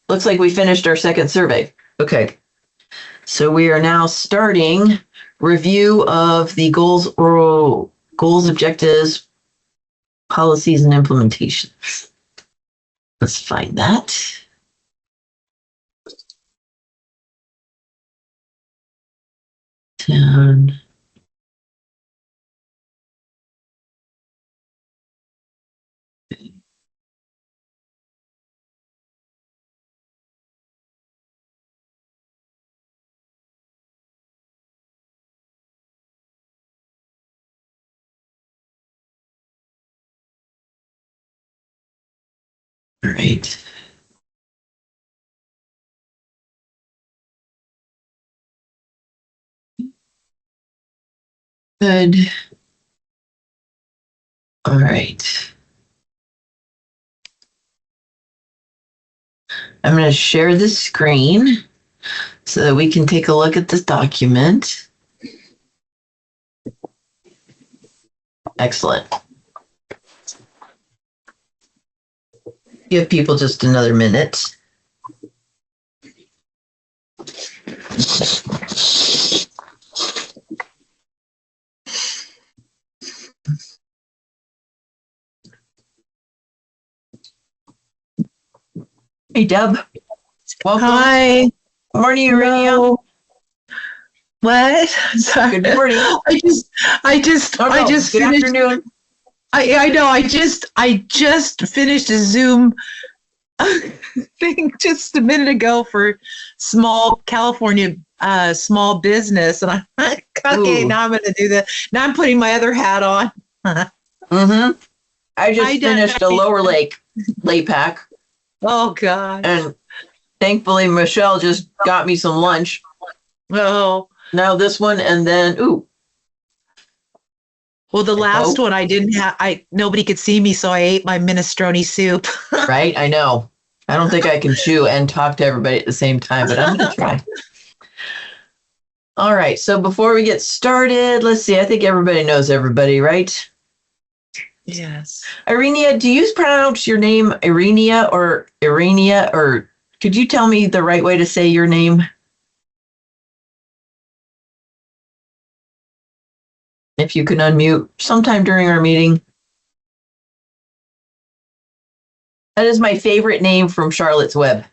looks like we finished our second survey. Okay. So we are now starting review of the goals, objectives, policies, and implementations. Let's find that. All right. Good. All right. I'm going to share the screen so that we can take a look at this document. Excellent. Give people just another minute. Hey, Deb. Welcome. Hi. Good morning, Urania. No. What? Sorry. Good morning. I just Good finished. afternoon. I know. I just finished a Zoom thing just a minute ago for small California small business, and I'm like, okay. Ooh. Now I'm going to do that. Now I'm putting my other hat on. Mm-hmm. I just finished a Lower Lake LAPAC. Oh God. And thankfully, Michelle just got me some lunch. Oh. Now this one, and then, ooh. Well, the last one I didn't have, nobody could see me, so I ate my minestrone soup. Right? I know. I don't think I can chew and talk to everybody at the same time, but I'm going to try. All right. So before we get started, let's see. I think everybody knows everybody, right? Yes. Irenia, do you pronounce your name Irenia, or could you tell me the right way to say your name? If you can unmute sometime during our meeting. That is my favorite name from Charlotte's Web.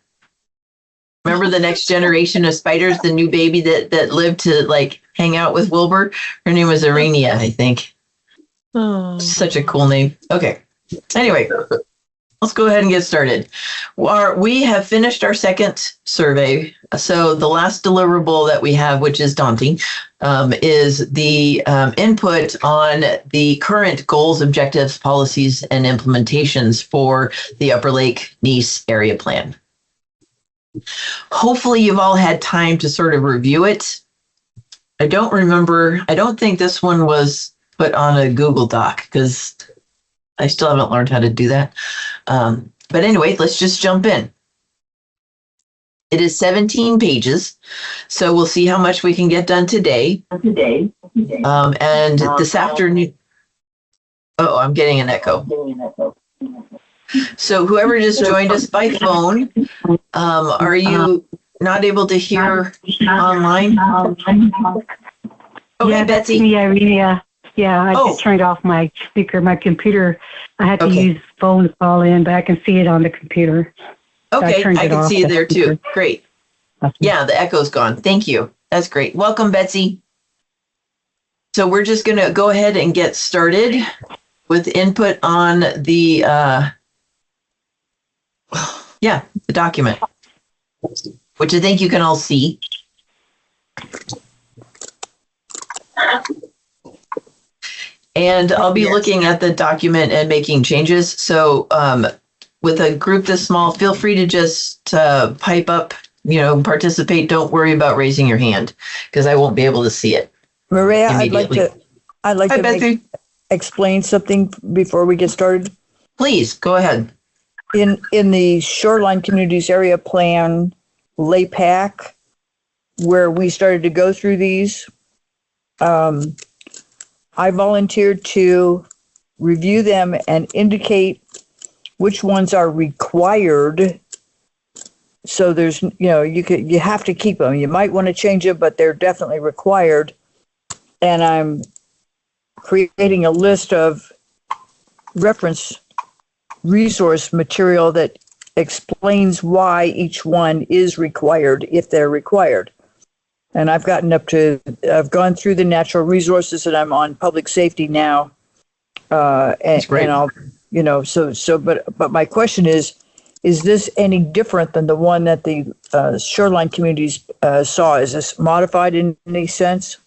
Remember the next generation of spiders, the new baby that lived to like hang out with Wilbur? Her name was Irenia, I think. Oh. Such a cool name. Okay. Anyway, let's go ahead and get started. We have finished our second survey. So the last deliverable that we have, which is daunting, is the input on the current goals, objectives, policies, and implementations for the Upper Lake Nice area plan. Hopefully you've all had time to sort of review it. I don't think this one was put on a Google Doc because I still haven't learned how to do that. But anyway, let's just jump in. It is 17 pages, so we'll see how much we can get done today. And this afternoon, oh, I'm getting an echo. So whoever just joined us by phone, are you not able to hear online? Okay, Yeah, that's Betsy. me, Irenia. Yeah, I just turned off my speaker. My computer, I had to use phone to call in, but I can see it on the computer. Okay, So I can see you there too. speaker. Great. Okay. Yeah, the echo's gone. Thank you. That's great. Welcome, Betsy. So we're just going to go ahead and get started with input on the, the document, which I think you can all see. And I'll be looking at the document and making changes. So with a group this small, feel free to just pipe up, participate. Don't worry about raising your hand because I won't be able to see it. Maria, I'd like to explain something before we get started. Please, go ahead. In the Shoreline Communities Area Plan, LAPAC, where we started to go through these, I volunteered to review them and indicate which ones are required So there's, you have to keep them. You might want to change it, but they're definitely required. And I'm creating a list of reference resource material that explains why each one is required if they're required. And I've gone through the natural resources, and I'm on public safety now. That's great. And I'll, but my question is this any different than the one that the shoreline communities saw? Is this modified in any sense?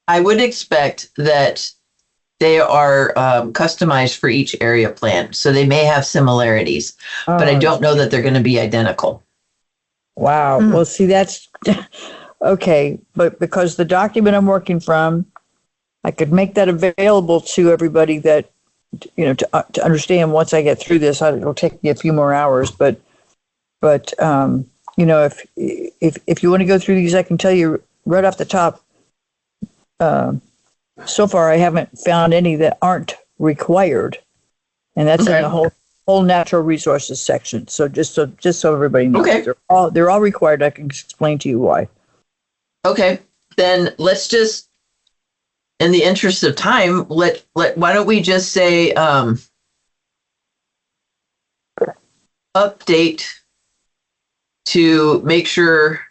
I would expect that they are customized for each area plan. So they may have similarities, but I don't know that they're going to be identical. Wow. Well, see, that's okay. But because the document I'm working from, I could make that available to everybody that, to understand once I get through this. It'll take me a few more hours, but if you want to go through these, I can tell you right off the top. So far, I haven't found any that aren't required, and that's in the whole natural resources section. So just so everybody knows, they're all required. I can explain to you why. Okay, then let's just, in the interest of time, why don't we just say update to make sure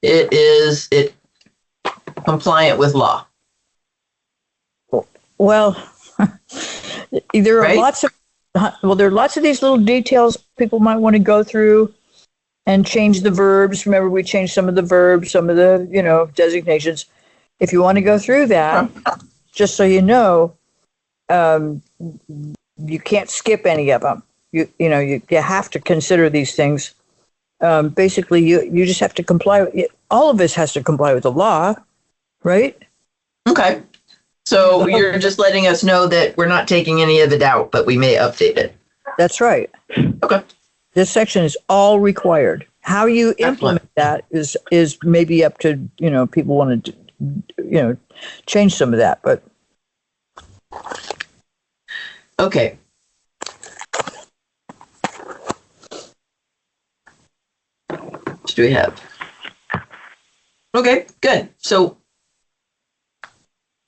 it compliant with law. Well, there are lots of these little details people might want to go through and change the verbs. Remember, we changed some of the verbs, some of the, designations. If you want to go through that, just so you know, you can't skip any of them. You have to consider these things. Basically, you just have to comply. All of this has to comply with the law, right? Okay. So you're just letting us know that we're not taking any of it out, but we may update it. That's right. Okay. This section is all required. How you implement that is maybe up to, people want to, change some of that, but. Okay. What do we have? Okay, good. So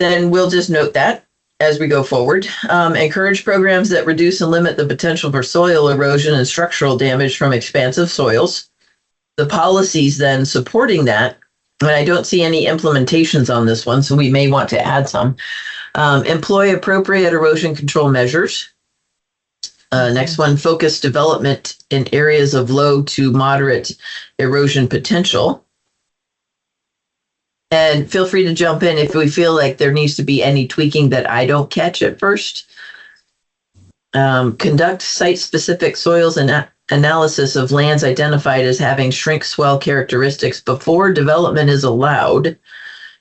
then we'll just note that as we go forward. Encourage programs that reduce and limit the potential for soil erosion and structural damage from expansive soils. The policies then supporting that, and I don't see any implementations on this one, so we may want to add some. Employ appropriate erosion control measures. Next one, focus development in areas of low to moderate erosion potential. And feel free to jump in if we feel like there needs to be any tweaking that I don't catch at first. Conduct site-specific soils and analysis of lands identified as having shrink swell characteristics before development is allowed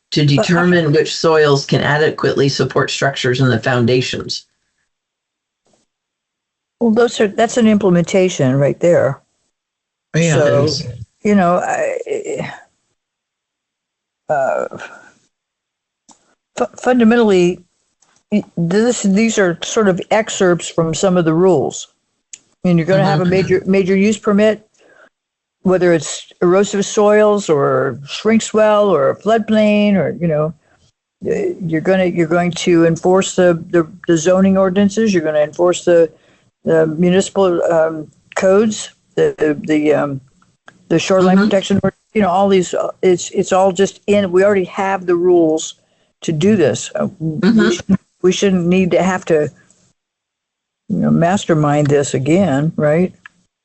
to determine which soils can adequately support structures in the foundations. Well, that's an implementation right there. Yeah. Fundamentally, these are sort of excerpts from some of the rules. And you're going to have a major use permit, whether it's erosive soils or shrink swell or a floodplain, or you're going to enforce the zoning ordinances. You're going to enforce the municipal codes, the shoreline protection. All these. It's all just in. We already have the rules to do this. We shouldn't need to have to mastermind this again, right?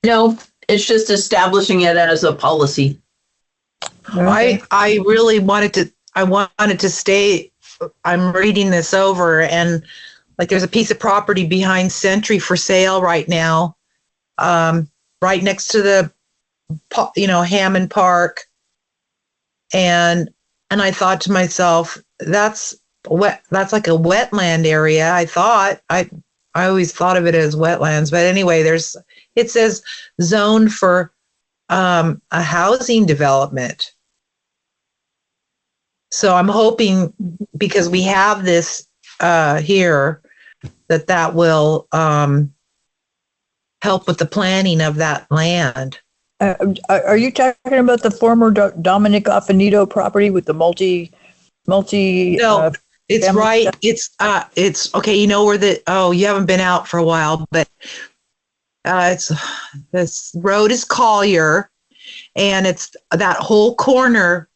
No, it's just establishing it as a policy. Okay. I really wanted to stay. I'm reading this over, and like there's a piece of property behind Century for sale right now, right next to the Hammond Park, and I thought to myself, that's like a wetland area. I always thought of it as wetlands, but anyway, it says zone for a housing development. So I'm hoping, because we have this here, that will help with the planning of that land. Are you talking about the former Dominic Affinito property with the multi? No, it's family right. stuff? It's okay. You know where you haven't been out for a while, but this road is Collier, and it's that whole corner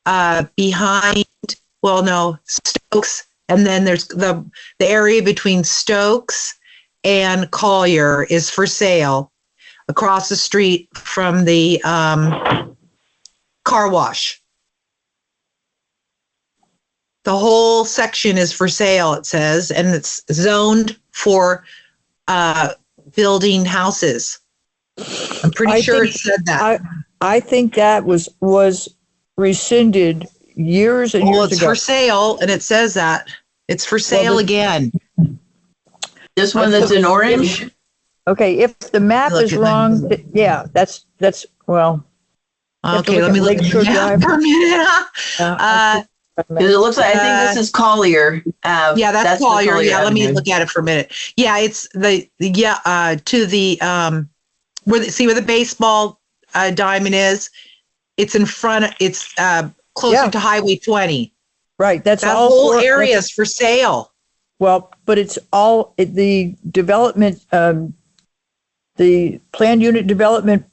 behind. Well, no, Stokes, and then there's the area between Stokes and Collier is for sale across the street from the car wash. The whole section is for sale, it says, and it's zoned for building houses. I'm pretty sure it said that. I think that was rescinded years and years ago. It's for sale, and it says that. It's for sale again. This one that's in orange? Okay, if the map is wrong, that's well. Okay, let me look at the map for a minute. Because it looks like, I think this is Collier Ave. Yeah, that's Collier. Yeah, let me Avenue. look at it for a minute. Yeah, it's to the where the baseball diamond is. It's in front. It's closer to Highway 20. Right. That whole area is for sale. Well, but it's all the development, the planned unit development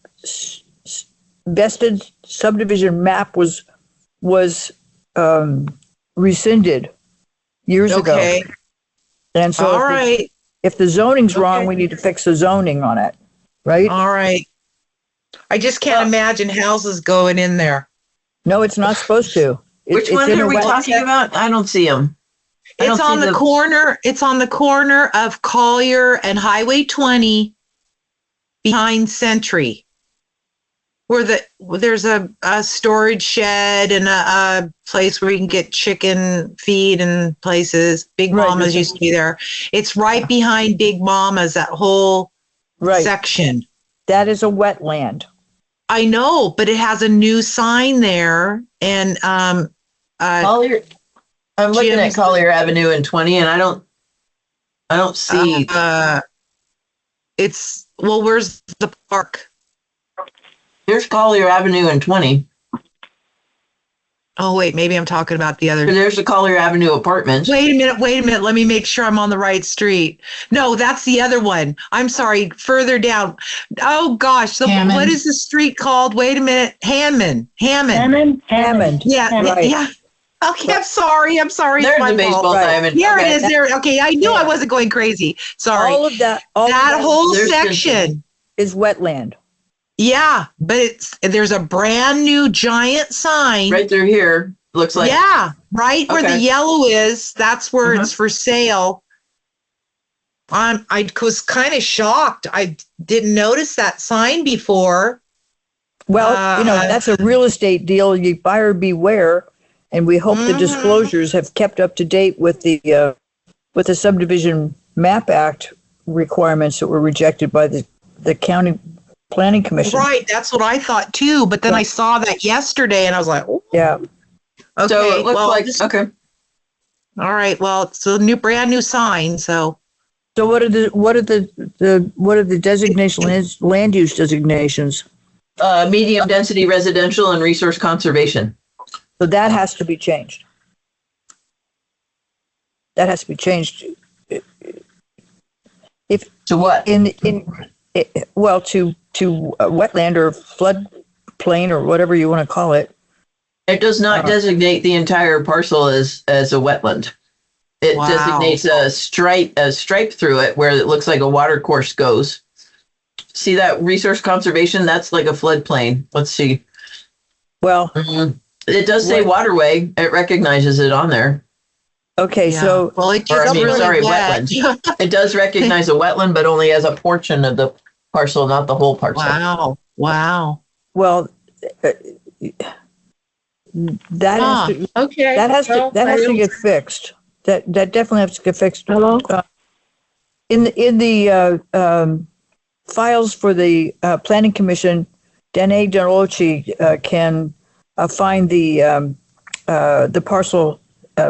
vested subdivision map was rescinded years ago. And so all right. If the zoning's wrong, we need to fix the zoning on it. Right? All right. I just can't imagine houses going in there. No, it's not supposed to. Which one are we talking about? I don't see them. It's on the corner. It's on the corner of Collier and Highway 20 behind Century, where there's a storage shed and a place where you can get chicken feed and places. Big Mama's used to be there. It's right behind Big Mama's, that whole section. That is a wetland. I know, but it has a new sign there. And Collier, I'm looking at Collier Avenue and 20, and I don't see. Where's the park? There's Collier Avenue and 20. Oh, wait, maybe I'm talking about the other. There's the Collier Avenue apartments. Wait a minute. Let me make sure I'm on the right street. No, that's the other one. I'm sorry, further down. Oh, gosh. What is the street called? Wait a minute. Hammond. Yeah, right. yeah. Okay, I'm sorry. There's the baseball diamond. Here it is. There. Okay, I knew I wasn't going crazy. Sorry. All of that whole section is wetland. Yeah, but there's a brand new giant sign Right through here. Looks like. Yeah, right where the yellow is. That's where it's for sale. I was kind of shocked. I didn't notice that sign before. Well, that's a real estate deal. You buyer beware, and we hope the disclosures have kept up to date with the Subdivision Map Act requirements that were rejected by the county planning commission. Right, that's what I thought too. But then I saw that yesterday, and I was like, "Oh, yeah." Okay, so it looks like okay. All right. Well, it's a brand new sign. So what are the designations, land use designations? Medium density residential and resource conservation. So that has to be changed. That has to be changed. If to what? To wetland or flood plain or whatever you want to call it. It does not designate the entire parcel as a wetland. It designates a stripe through it where it looks like a water course goes. See that resource conservation? That's like a floodplain. Let's see. Well, it does say waterway. It recognizes it on there. Okay, so wetland. It does recognize a wetland, but only as a portion of the parcel, not the whole parcel. Wow. Well, that has to get fixed. That definitely has to get fixed. Hello. In the files for the planning commission, Danae Delocci can find the parcel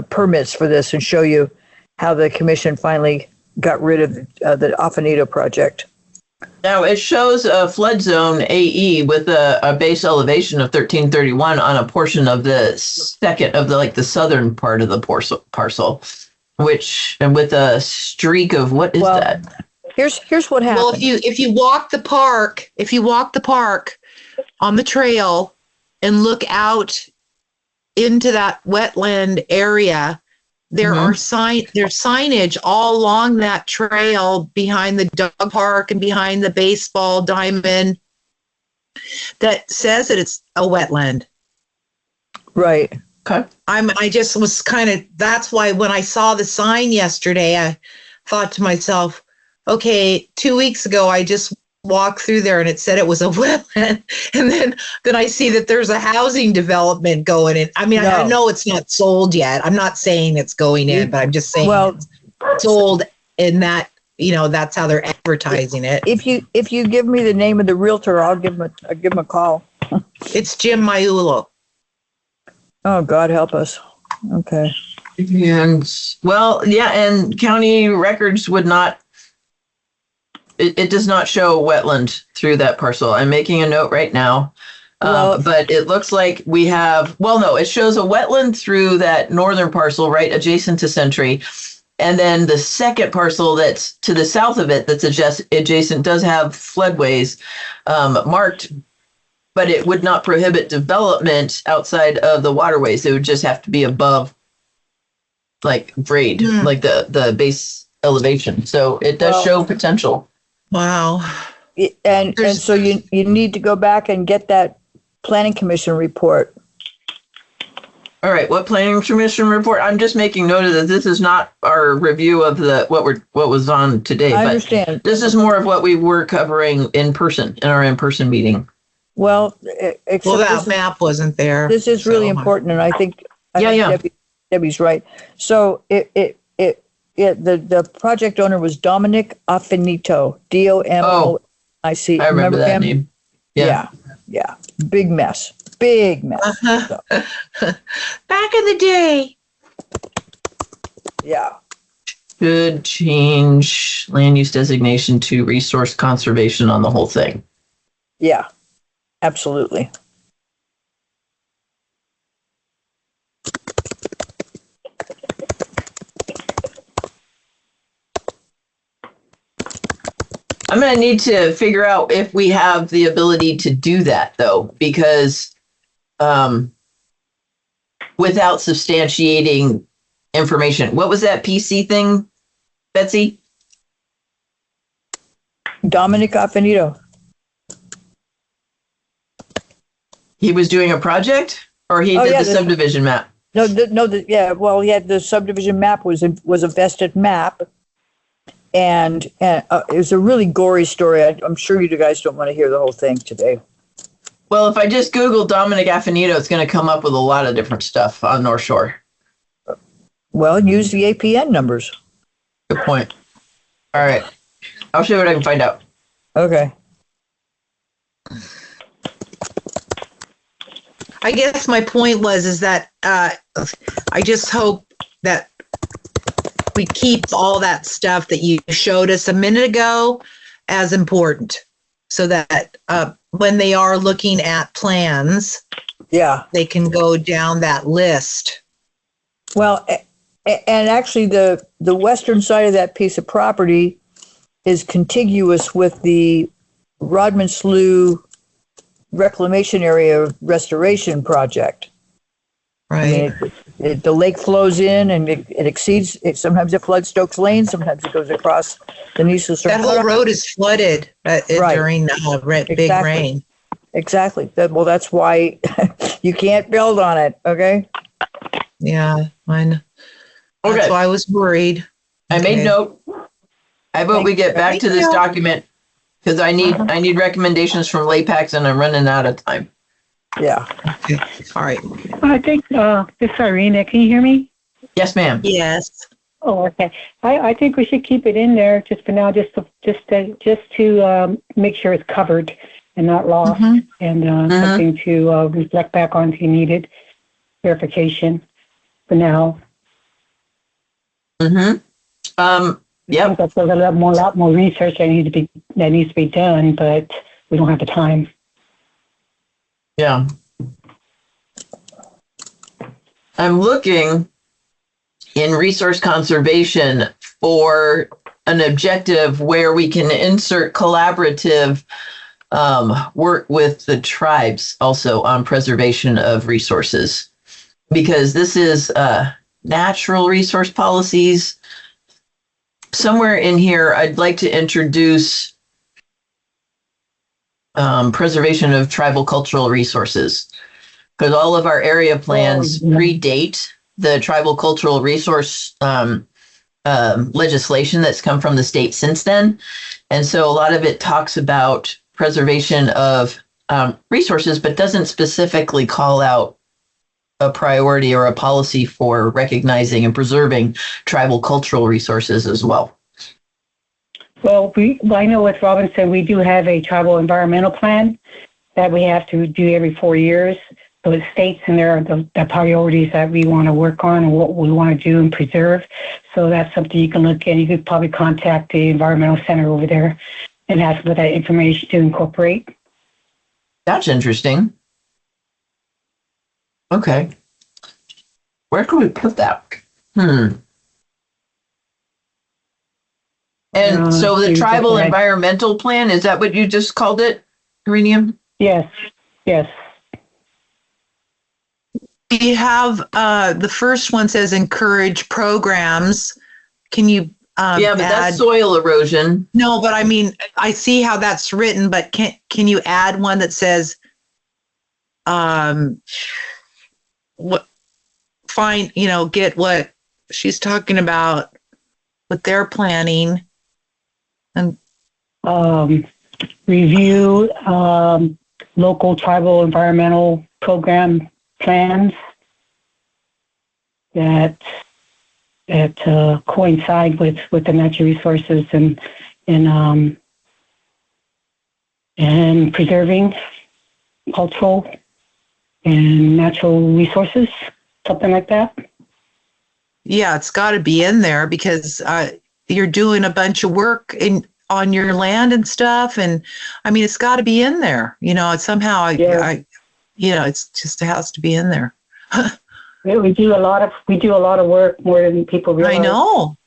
permits for this and show you how the commission finally got rid of the Affinito project. Now it shows a flood zone AE with a base elevation of 1331 on a portion of the second of the southern part of the parcel, which and with a streak of what is that? Here's what happened. Well, if you walk the park, on the trail and look out into that wetland area, there's signage all along that trail behind the dog park and behind the baseball diamond that says that it's a wetland. Right. Okay. I just was that's why when I saw the sign yesterday, I thought to myself, okay, 2 weeks ago, I just walked through there and it said it was a wetland. And then I see that there's a housing development going in. I mean, I know it's not sold yet. I'm not saying it's going in, but I'm just saying it's sold in that, that's how they're advertising it. If you give me the name of the realtor, I'll give him a call. It's Jim Maiulo. Oh, God help us. Okay. And and county records would not. It does not show wetland through that parcel. I'm making a note right now. But it looks like we have, it shows a wetland through that northern parcel right adjacent to Century. And then the second parcel that's to the south of it that's adjacent does have floodways marked, but it would not prohibit development outside of the waterways. It would just have to be above like grade, like the base elevation. So it does show potential. Wow. And so you need to go back and get that planning commission report. All right, what planning commission report? I'm just making note of that. This is not our review of what was on today. I understand. This is more of what we were covering in our in-person meeting. Well, that map wasn't there. This is really important, and I think Debbie's right. So the project owner was Dominic Affinito, DOMOIC. I remember that name. Yeah. Big mess. So. Back in the day. Yeah. Should change land use designation to resource conservation on the whole thing. Yeah, absolutely. I'm going to need to figure out if we have the ability to do that, though, because without substantiating information. What was that PC thing, Betsy? Dominic Affinito. He was doing a project, or he did the subdivision map? The subdivision map was a vested map. And it was a really gory story. I'm sure you guys don't want to hear the whole thing today. Well, if I just Google Dominic Affinito, it's going to come up with a lot of different stuff on North Shore. Well, use the APN numbers. Good point. All right. I'll show you what I can find out. Okay. I guess my point is that I just hope that we keep all that stuff that you showed us a minute ago as important, so that when they are looking at plans, they can go down that list. Well, and actually the western side of that piece of property is contiguous with the Rodman Slough Reclamation Area Restoration Project. Right. I mean, the lake flows in and it exceeds. Sometimes it floods Stokes Lane. Sometimes it goes across the Nisos. That whole road is flooded during big rain. Exactly. That's why you can't build on it. Okay. Yeah, mine. Okay. That's why I was worried. I made note. I vote we get back to this document because I need recommendations from LAPACs and I'm running out of time. Yeah. Okay. All right. I think this is Irina. Can you hear me? Yes, ma'am. Yes. Oh, okay. I think we should keep it in there just for now, just to make sure it's covered and not lost, and something to reflect back on if you needed verification for now. Yep. I think that's a lot more research that needs to be done, but we don't have the time. Yeah. I'm looking in resource conservation for an objective where we can insert collaborative work with the tribes also on preservation of resources, because this is natural resource policies. Somewhere in here, I'd like to introduce preservation of tribal cultural resources, because all of our area plans predate the tribal cultural resource legislation that's come from the state since then. And so a lot of it talks about preservation of resources, but doesn't specifically call out a priority or a policy for recognizing and preserving tribal cultural resources as well. Well, I know with Robinson, we do have a tribal environmental plan that we have to do every 4 years. So it states in there the priorities that we want to work on and what we want to do and preserve. So that's something you can look at. You could probably contact the environmental center over there and ask for that information to incorporate. That's interesting. Okay. Where can we put that? And so the tribal environmental plan, is that what you just called it, Irenium? Yes. You have the first one says encourage programs. Can you yeah, but that's soil erosion. No, but I mean, I see how that's written, but can you add one that says get what she's talking about, what they're planning, and review local tribal environmental program plans that coincide with the natural resources and preserving cultural and natural resources, something like that. Yeah, it's got to be in there because you're doing a bunch of work on your land and stuff, and I mean, it's got to be in there. Somehow, it's just, it has to be in there. We do a lot of work, more than people realize. I know.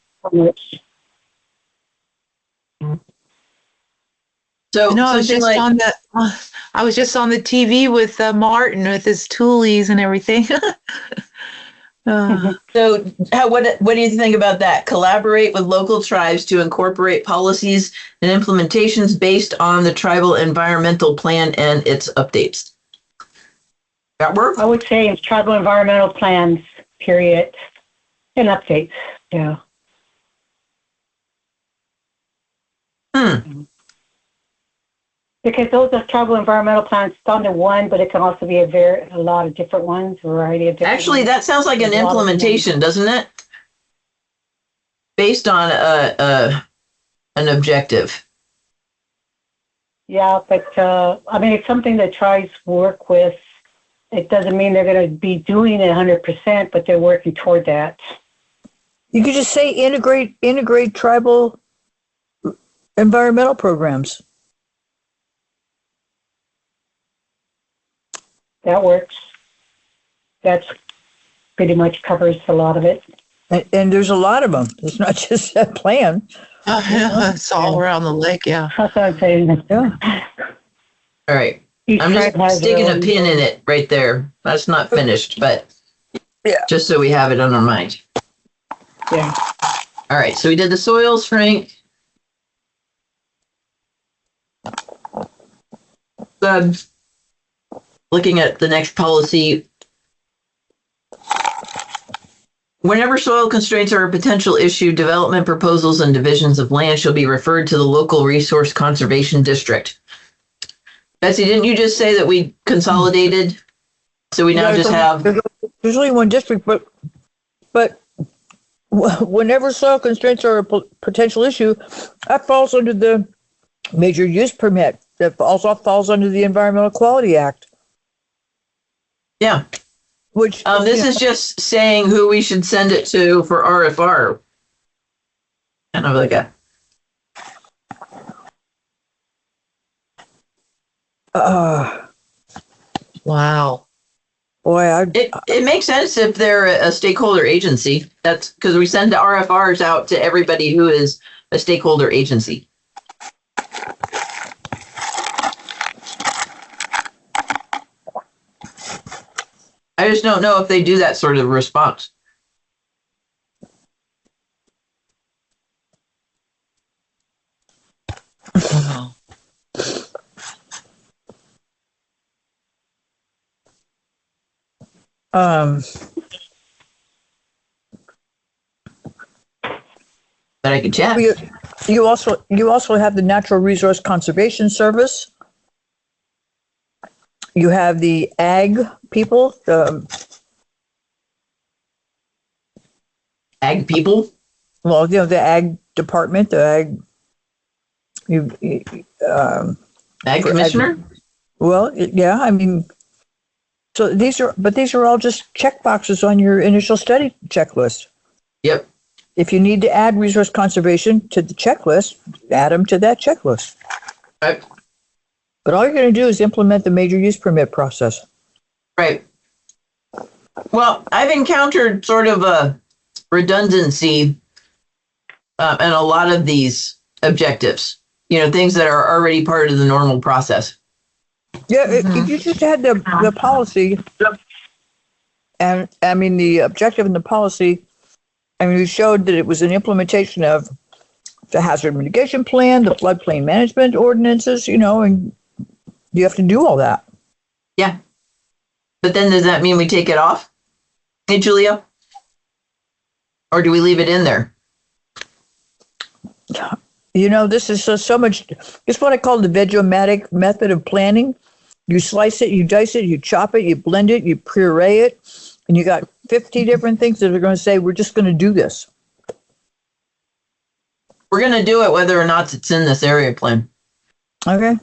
So, I was just on the TV with Martin with his toolies and everything. So what do you think about that? Collaborate with local tribes to incorporate policies and implementations based on the tribal environmental plan and its updates. That work? I would say it's tribal environmental plans, period, and updates. Yeah. Because those are tribal environmental plans under one, but it can also be a lot of different ones, a variety of different Actually, ones. that sounds like an implementation, doesn't it? Based on an objective. Yeah, but it's something that tribes work with. It doesn't mean they're going to be doing it 100%, but they're working toward that. You could just say integrate tribal environmental programs. That works. That's pretty much covers a lot of it. And there's a lot of them. It's not just that plan. It's all around the lake, yeah. That's what I'm saying. Yeah. All right. Each I'm tribe just has sticking their a own- pin in it right there. That's not finished, but Yeah. just so we have it on our mind. Yeah. All right. So we did the soils, Frank. Looking at the next policy. Whenever soil constraints are a potential issue, development proposals and divisions of land shall be referred to the local resource conservation district. Betsy, didn't you just say that we consolidated? So we now just have... There's only one district, but whenever soil constraints are a potential issue, that falls under the major use permit. That also falls under the Environmental Quality Act. Yeah. Which this is just saying who we should send it to for RFR. kind of like a, Wow. Boy, it makes sense if they're a stakeholder agency. That's because we send the RFRs out to everybody who is a stakeholder agency. I just don't know if they do that sort of response. Wow. But I could check. you also have the Natural Resource Conservation Service. You have the ag people, the Ag people, the ag department, the ag. ag commissioner. Yeah, I mean, so these are all just check boxes on your initial study checklist. Yep. If you need to add resource conservation to the checklist, add them to that checklist. Right. But all you're going to do is implement the major use permit process. Right. Well, I've encountered sort of a redundancy in a lot of these objectives. Things that are already part of the normal process. Yeah, if you just had the policy, and I mean the objective and the policy, I mean, you showed that it was an implementation of the hazard mitigation plan, the floodplain management ordinances, and you have to do all that. Yeah. But then does that mean we take it off? Hey, Julia? Or do we leave it in there? This is so much, it's what I call the Vegomatic method of planning. You slice it, you dice it, you chop it, you blend it, you puree it, and you got 50 different things that are going to say, we're just going to do this. We're going to do it whether or not it's in this area plan. Okay.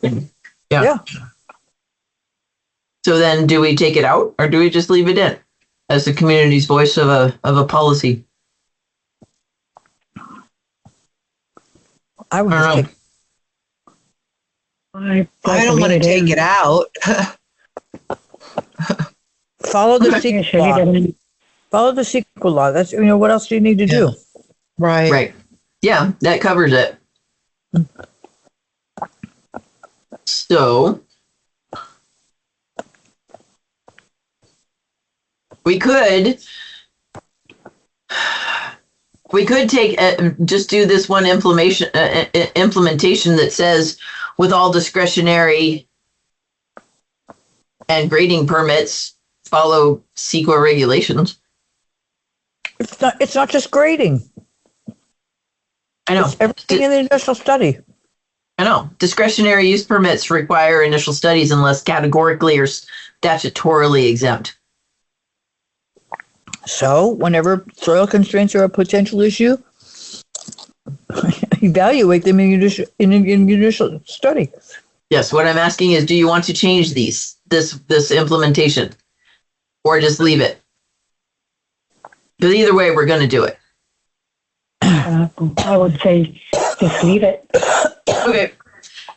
Yeah. So then do we take it out or do we just leave it in as the community's voice of a policy? I would just take. I don't want to take it out. Follow the sequel law. Follow the sequel law. That's what else do you need to do? Right. Right. Yeah, that covers it. So we could take just do this one implementation that says with all discretionary and grading permits follow CEQA regulations. It's not just grading. I know. It's everything in the initial study. I know. Discretionary use permits require initial studies unless categorically or statutorily exempt. So whenever soil constraints are a potential issue, evaluate them in initial study. Yes, what I'm asking is, do you want to change this implementation or just leave it? Because either way, we're going to do it. I would say just leave it. Okay.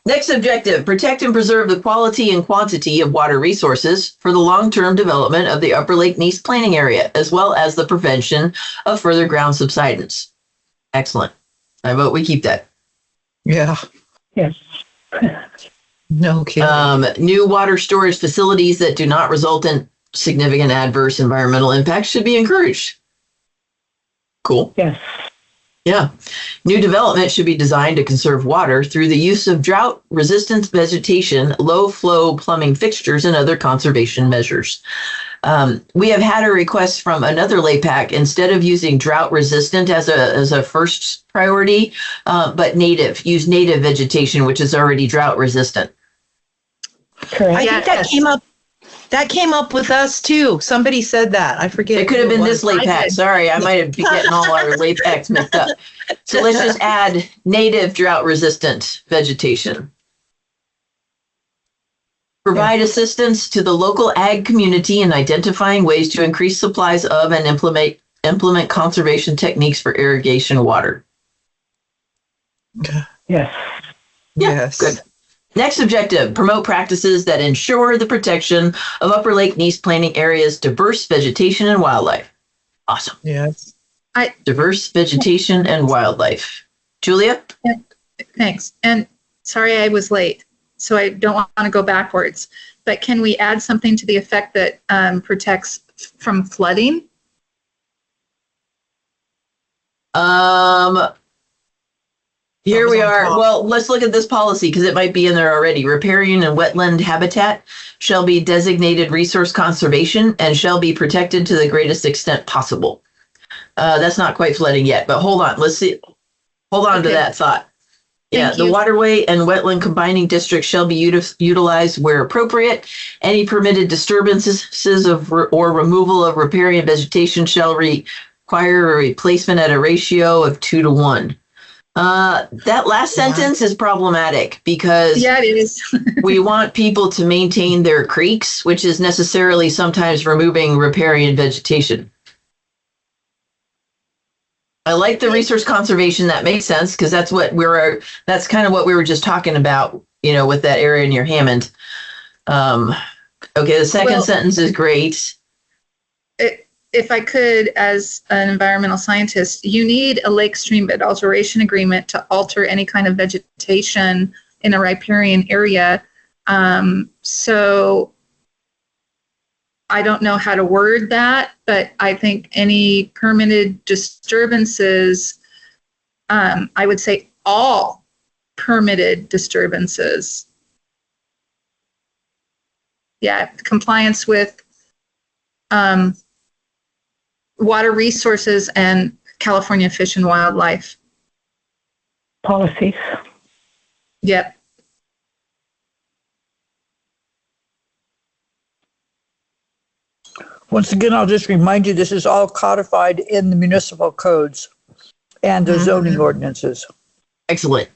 Next objective, protect and preserve the quality and quantity of water resources for the long-term development of the Upper Lake Nease planning area, as well as the prevention of further ground subsidence. Excellent. I vote we keep that. Yeah. Yes. No kidding. New water storage facilities that do not result in significant adverse environmental impacts should be encouraged. Cool. Yes. Yeah. New development should be designed to conserve water through the use of drought-resistant vegetation, low-flow plumbing fixtures, and other conservation measures. We have had a request from another LAPAC, instead of using drought-resistant as a first priority, but use native vegetation, which is already drought-resistant. Correct. I think that came up. That came up with us too. Somebody said that. I forget. It could have been this was. LAPAC. Sorry, I might have been getting all our LAPACs mixed up. So let's just add native drought-resistant vegetation. Provide assistance to the local ag community in identifying ways to increase supplies of and implement conservation techniques for irrigation water. Yes. Yes. Good. Next objective, promote practices that ensure the protection of Upper Lake Neese planting areas' diverse vegetation and wildlife. Awesome. Yes. Diverse vegetation and wildlife. Julia? Thanks. And sorry I was late, so I don't want to go backwards. But can we add something to the effect that protects from flooding? Here we are. top. Well, let's look at this policy because it might be in there already. Riparian and wetland habitat shall be designated resource conservation and shall be protected to the greatest extent possible. That's not quite flooding yet, but hold on. Let's see. Hold on to Okay. that thought. Yeah, Thank the you. waterway and wetland combining districts shall be utilized where appropriate. Any permitted disturbances or removal of riparian vegetation shall require a replacement at a ratio of 2 to 1. That last sentence is problematic because Yeah, it is. we want people to maintain their creeks, which is necessarily sometimes removing riparian vegetation. I like the resource conservation. That makes sense because that's kind of what we were just talking about, with that area near Hammond. Okay, the second sentence is great. If I could, as an environmental scientist, you need a lake stream bed alteration agreement to alter any kind of vegetation in a riparian area. So I don't know how to word that, but I think any permitted disturbances, I would say all permitted disturbances. Yeah, compliance with water resources and California Fish and Wildlife. Policies. Yep. Once again, I'll just remind you, this is all codified in the municipal codes and the zoning ordinances. Excellent.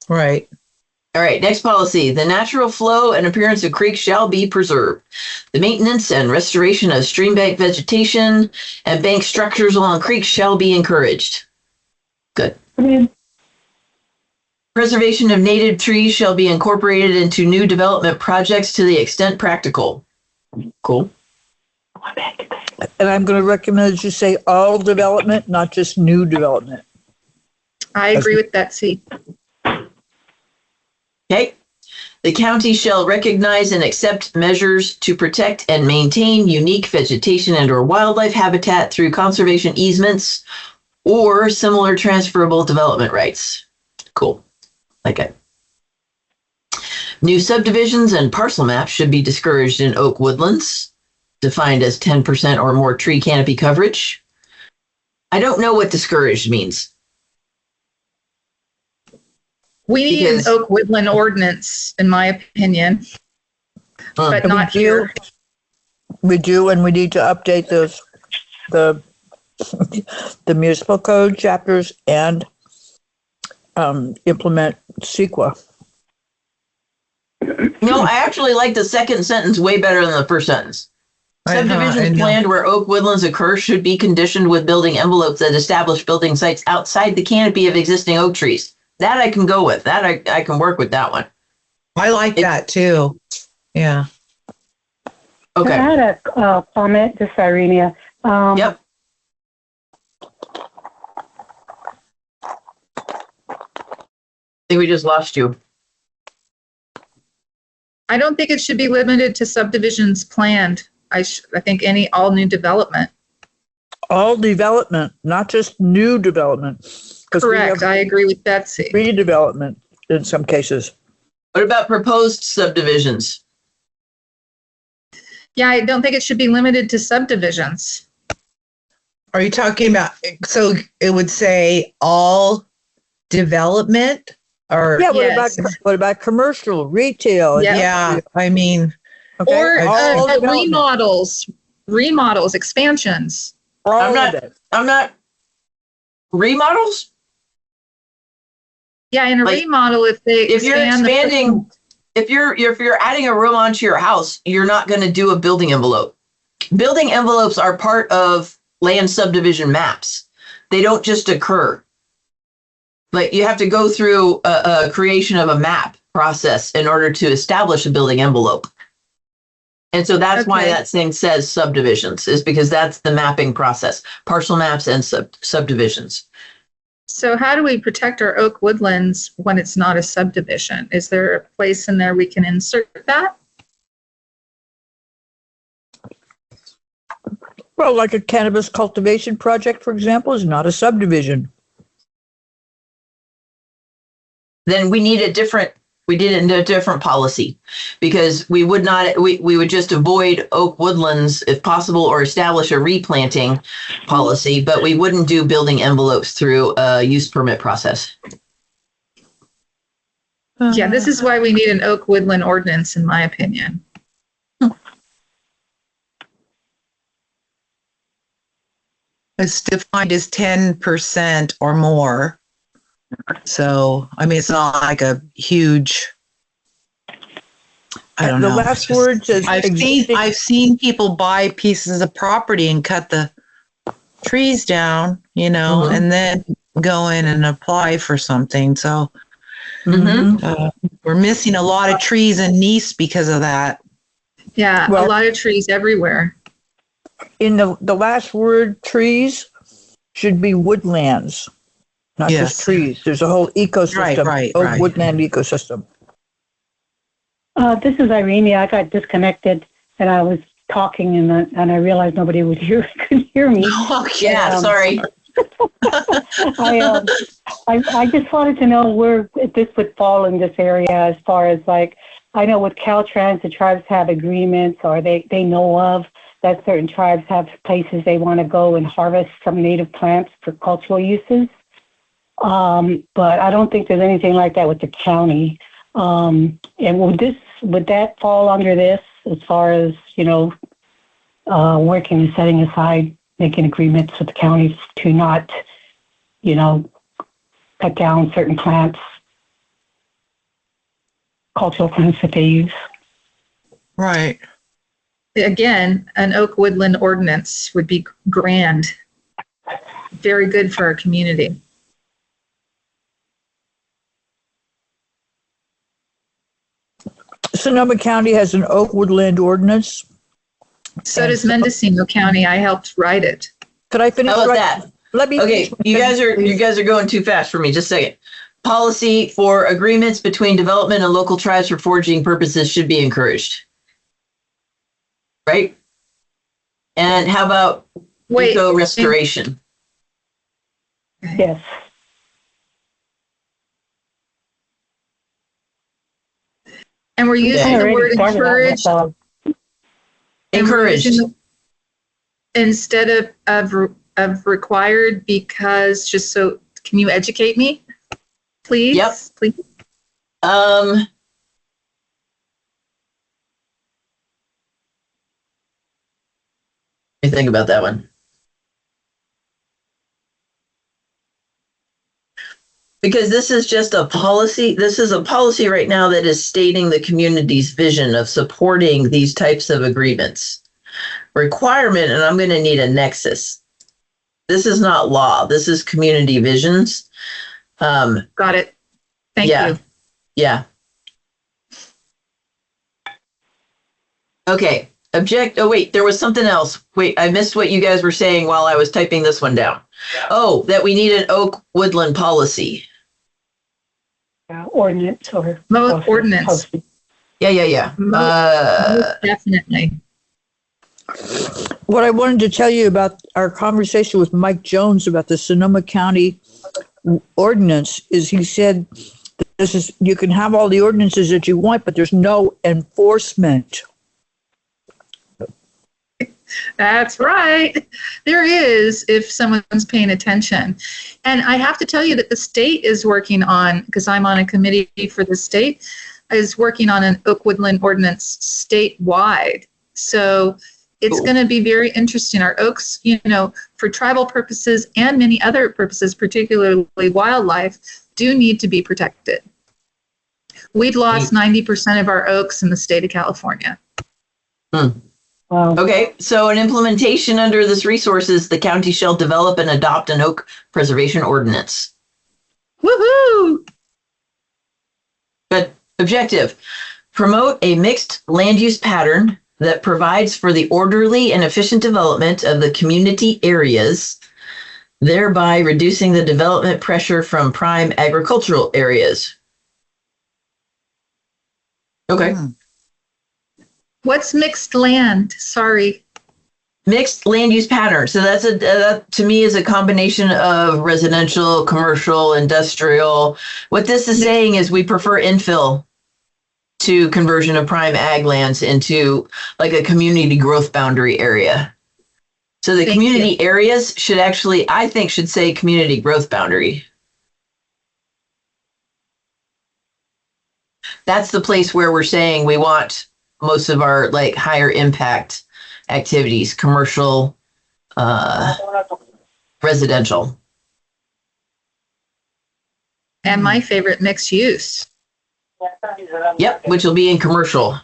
Right. All right, next policy. The natural flow and appearance of creeks shall be preserved. The maintenance and restoration of stream bank vegetation and bank structures along creeks shall be encouraged. Good. Preservation of native trees shall be incorporated into new development projects to the extent practical. Cool. And I'm going to recommend that you say all development, not just new development. I agree with Betsy. Okay. The county shall recognize and accept measures to protect and maintain unique vegetation and/or wildlife habitat through conservation easements or similar transferable development rights. Cool. Like it. New subdivisions and parcel maps should be discouraged in oak woodlands, defined as 10% or more tree canopy coverage. I don't know what discouraged means. We need Because- an oak woodland ordinance, in my opinion, but And not here. We do, and we need to update the municipal code chapters and implement CEQA. No, I actually like the second sentence way better than the first sentence. I know. Subdivisions planned where oak woodlands occur should be conditioned with building envelopes that establish building sites outside the canopy of existing oak trees. That I can go with. That I can work with that one. I like that too. Yeah. Okay. I had a comment, this is Irenia. Yep. I think we just lost you. I don't think it should be limited to subdivisions planned. I think all new development. All development, not just new development. 'Cause we Correct. have I agree with Betsy. redevelopment in some cases. What about proposed subdivisions? Yeah, I don't think it should be limited to subdivisions. Are you talking about, so it would say all development or? Yeah, Yes. what about commercial, retail? Yeah. Yeah, I mean, Okay, Or all development. remodels, expansions. All I'm of not- it. I'm not remodels. Yeah, in a Like, remodel, if they If you're expand the expanding, footprint- if you're adding a room onto your house, you're not going to do a building envelope. Building envelopes are part of land subdivision maps. They don't just occur. But you have to go through a creation of a map process in order to establish a building envelope. And so that's why Okay. that thing says subdivisions, is because that's the mapping process, parcel maps and subdivisions. So how do we protect our oak woodlands when it's not a subdivision? Is there a place in there we can insert that? Well, like a cannabis cultivation project, for example, is not a subdivision. Then we need a different policy, because we would not, we would just avoid oak woodlands if possible, or establish a replanting policy, but we wouldn't do building envelopes through a use permit process. Yeah, this is why we need an oak woodland ordinance, in my opinion. It's defined as 10% or more. So, I mean, it's not like a huge. I don't The know. last word says I've seen people buy pieces of property and cut the trees down, Mhm. and then go in and apply for something. So Mhm. we're missing a lot of trees in Nice because of that. Yeah, Well- a lot of trees everywhere. in the last word, trees should be woodlands, not Yes. just trees. There's a whole ecosystem, Right. woodland ecosystem. This is Irene. Yeah, I got disconnected and I was talking and I realized nobody could hear me. Yeah, sorry. I just wanted to know where this would fall in this area as far as like, I know with Caltrans, the tribes have agreements or they know of that certain tribes have places they want to go and harvest some native plants for cultural uses. But I don't think there's anything like that with the county. And would that fall under this as far as, working and setting aside, making agreements with the counties to not, cut down certain plants, cultural plants that they use? Right. Again, an oak woodland ordinance would be grand. Very good for our community. Sonoma County has an oak woodland ordinance. So does Mendocino County. I helped write it. Could I finish? How about right- that? Let me. Okay, finish my you sentence, guys are going too fast for me. Just a second. Policy for agreements between development and local tribes for foraging purposes should be encouraged. Right? And how about Wait, eco restoration? Yes. and we're using I the already word started on encourage. myself. And we're Encouraged. using the- instead of required, because just so, can you educate me? Please? Yep. Please. Let me think about that one. Because this is just a policy. This is a policy right now that is stating the community's vision of supporting these types of agreements. Requirement, and I'm going to need a nexus. This is not law. This is community visions. Got it. Thank Yeah. you. Yeah. Okay. Oh, wait, there was something else. Wait, I missed what you guys were saying while I was typing this one down. Oh, that we need an oak woodland policy. Ordinance or Ordinance. posting. Yeah. Most definitely. What I wanted to tell you about our conversation with Mike Jones about the Sonoma County ordinance is he said you can have all the ordinances that you want, but there's no enforcement. That's right. There is, if someone's paying attention. And I have to tell you that the state is working on, because I'm on a committee for the state, is working on an oak woodland ordinance statewide. So it's Cool. going to be very interesting. Our oaks, for tribal purposes and many other purposes, particularly wildlife, do need to be protected. We've lost 90% of our oaks in the state of California. Okay, so an implementation under this resource is the county shall develop and adopt an oak preservation ordinance. Woohoo! But objective, promote a mixed land use pattern that provides for the orderly and efficient development of the community areas, thereby reducing the development pressure from prime agricultural areas. Okay. What's mixed land? Sorry. Mixed land use pattern. So that's to me is a combination of residential, commercial, industrial. What this is saying is we prefer infill to conversion of prime ag lands into like a community growth boundary area. So the community areas should actually, I think, should say community growth boundary. That's the place where we're saying we want most of our like higher impact activities, commercial, residential. And my favorite, mixed use. Yep, which will be in commercial.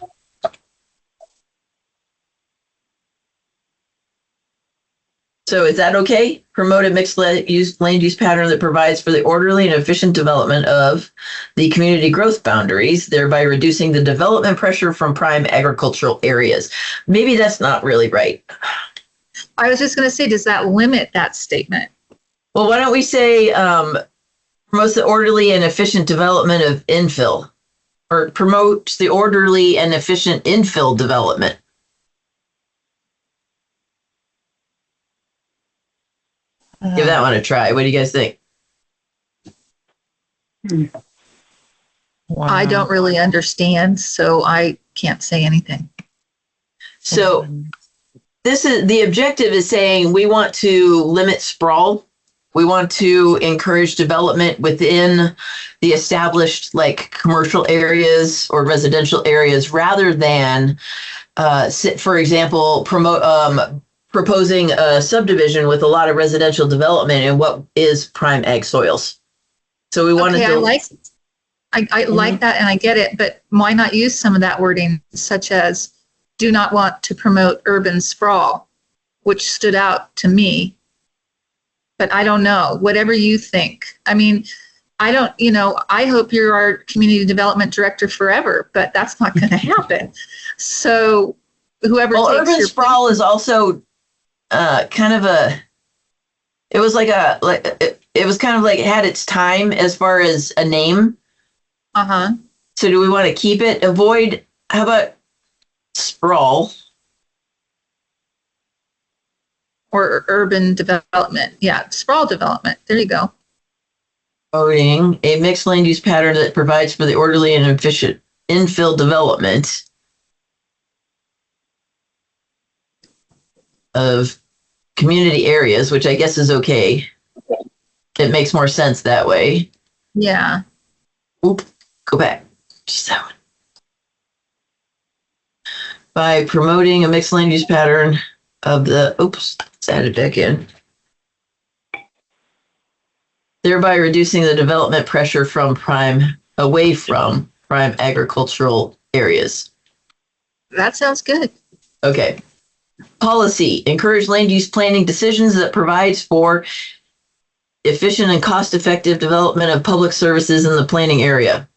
So is that okay? Promote a mixed land use pattern that provides for the orderly and efficient development of the community growth boundaries, thereby reducing the development pressure from prime agricultural areas. Maybe that's not really right. I was just going to say, does that limit that statement? Well, why don't we say promotes the orderly and efficient development of infill, or promotes the orderly and efficient infill development? Give that one a try. What do you guys think? Wow. I don't really understand, so I can't say anything. So this is the objective is saying we want to limit sprawl. We want to encourage development within the established like commercial areas or residential areas rather than, for example, proposing a subdivision with a lot of residential development in what is prime ag soils. So we wanted to. I like that and I get it, but why not use some of that wording, such as do not want to promote urban sprawl, which stood out to me. But I don't know, whatever you think. I mean, I hope you're our community development director forever, but that's not going to happen. So whoever takes urban your sprawl is also kind of it was kind of like it had its time as far as a name. So do we want to keep it? How about sprawl? Or urban development. Yeah, sprawl development. There you go. Promoting a mixed land use pattern that provides for the orderly and efficient infill development of community areas, which I guess is okay. It makes more sense that way. Yeah. Oop, go back. Just that one. By promoting a mixed land use pattern of the, let's add it back in. Thereby reducing the development pressure away from prime agricultural areas. That sounds good. Okay. Policy, encourage land use planning decisions that provides for efficient and cost-effective development of public services in the planning area.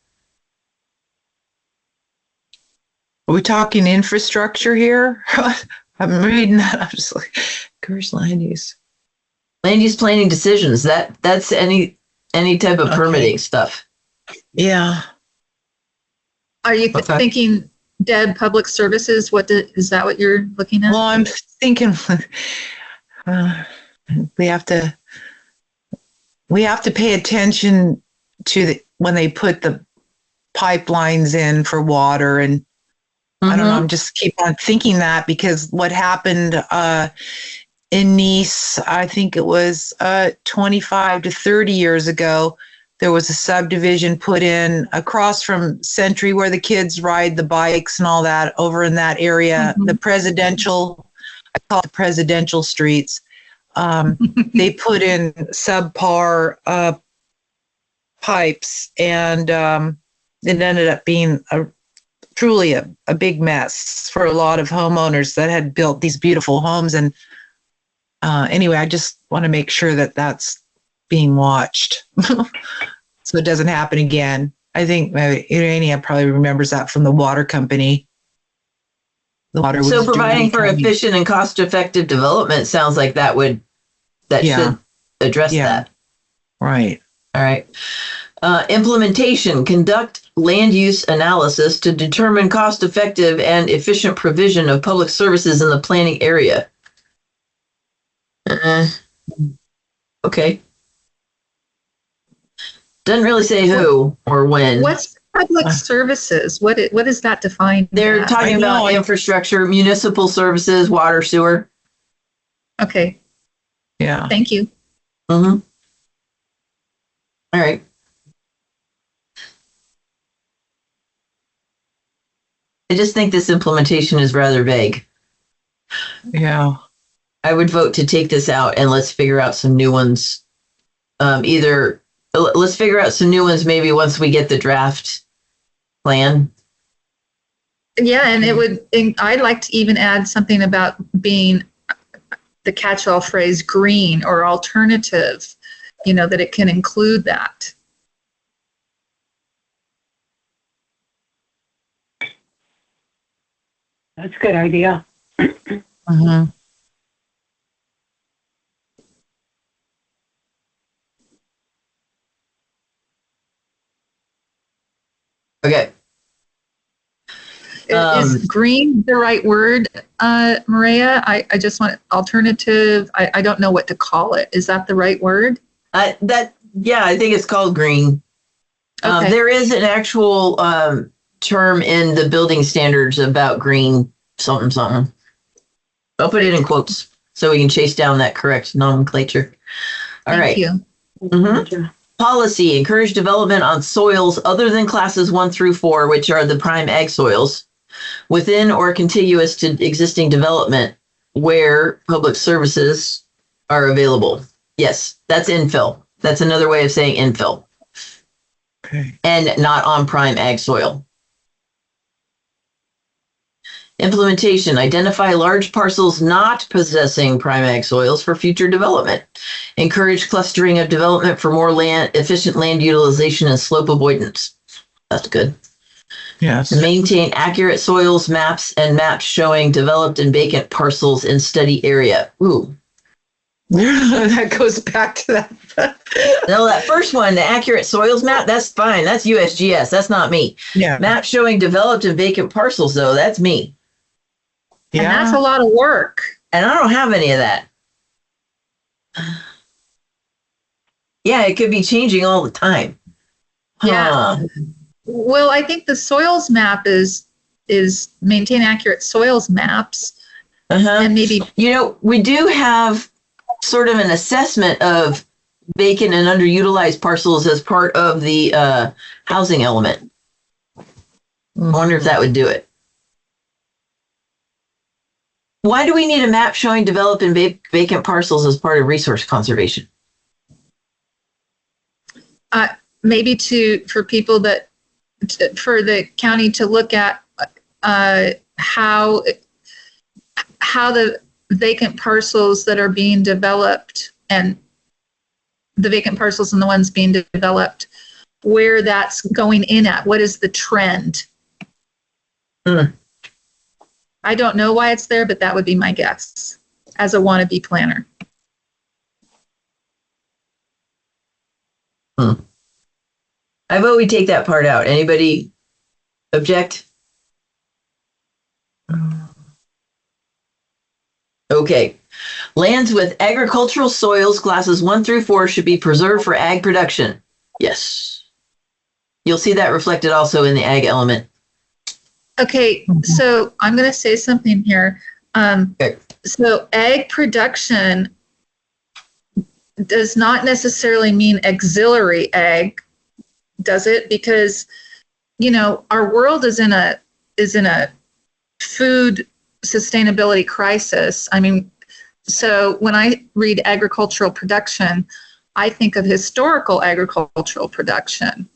Are we talking infrastructure here? I'm reading that. I'm just like, encourage land use. Land use planning decisions. That's any type of permitting stuff. Yeah. Are you thinking, Deb, public services? Is that what you're looking at? Well, I'm thinking we have to pay attention to when they put the pipelines in for water, and I don't know. I'm just keep on thinking that because what happened in Nice, I think it was 25 to 30 years ago, there was a subdivision put in across from Century where the kids ride the bikes and all that over in that area. The presidential, I call it presidential streets. They put in subpar pipes, and it ended up being truly a big mess for a lot of homeowners that had built these beautiful homes. And anyway, I just want to make sure that that's being watched. so it doesn't happen again. I think Urania probably remembers that from the water company. The water So was providing for dirty. efficient and cost-effective development sounds like that Yeah. should address Yeah. that. Right. All right. Implementation, conduct land use analysis to determine cost-effective and efficient provision of public services in the planning area. Okay. Doesn't really say who or when. What's public services? What is that defined They're as? talking about infrastructure, municipal services, water, sewer. Okay, Yeah. thank you. Mm-hmm. All right. I just think this implementation is rather vague. Yeah. I would vote to take this out and let's figure out some new ones. Let's figure out some new ones maybe once we get the draft plan. Yeah, and I'd like to even add something about being the catch-all phrase green or alternative, that it can include that. That's a good idea. Mm-hmm. Okay. Is green the right word, Maria? I just want alternative. I don't know what to call it. Is that the right word? I think it's called green. Okay. There is an actual term in the building standards about green something. I'll put it in quotes so we can chase down that correct nomenclature. All right. Thank you. Mm-hmm. Policy, encourage development on soils other than classes 1 through 4, which are the prime ag soils, within or contiguous to existing development where public services are available. Yes, that's infill. That's another way of saying infill. Okay. And not on prime ag soil. Implementation, identify large parcels not possessing prime ag soils for future development. Encourage clustering of development for more efficient land utilization and slope avoidance. That's good. Yes. Maintain accurate soils maps and maps showing developed and vacant parcels in study area. Ooh. That goes back to that. No, that first one, the accurate soils map, that's fine. That's USGS. That's not me. Yeah. Map showing developed and vacant parcels, though, that's me. And that's a lot of work. And I don't have any of that. Yeah, it could be changing all the time. Yeah. Well, I think the soils map is maintain accurate soils maps. And maybe, we do have sort of an assessment of vacant and underutilized parcels as part of the housing element. I wonder if that would do it. Why do we need a map showing developed and vacant parcels as part of resource conservation? maybe for people for the county to look at how the vacant parcels that are being developed and the vacant parcels and the ones being developed, where that's going in at. What is the trend? I don't know why it's there, but that would be my guess as a wannabe planner. I vote we take that part out. Anybody object? Okay. Lands with agricultural soils classes 1 through 4 should be preserved for ag production. Yes. You'll see that reflected also in the ag element. Okay, so I'm going to say something here. Okay. So ag production does not necessarily mean auxiliary ag, does it? Because, our world is in a food sustainability crisis. I mean, so when I read agricultural production, I think of historical agricultural production,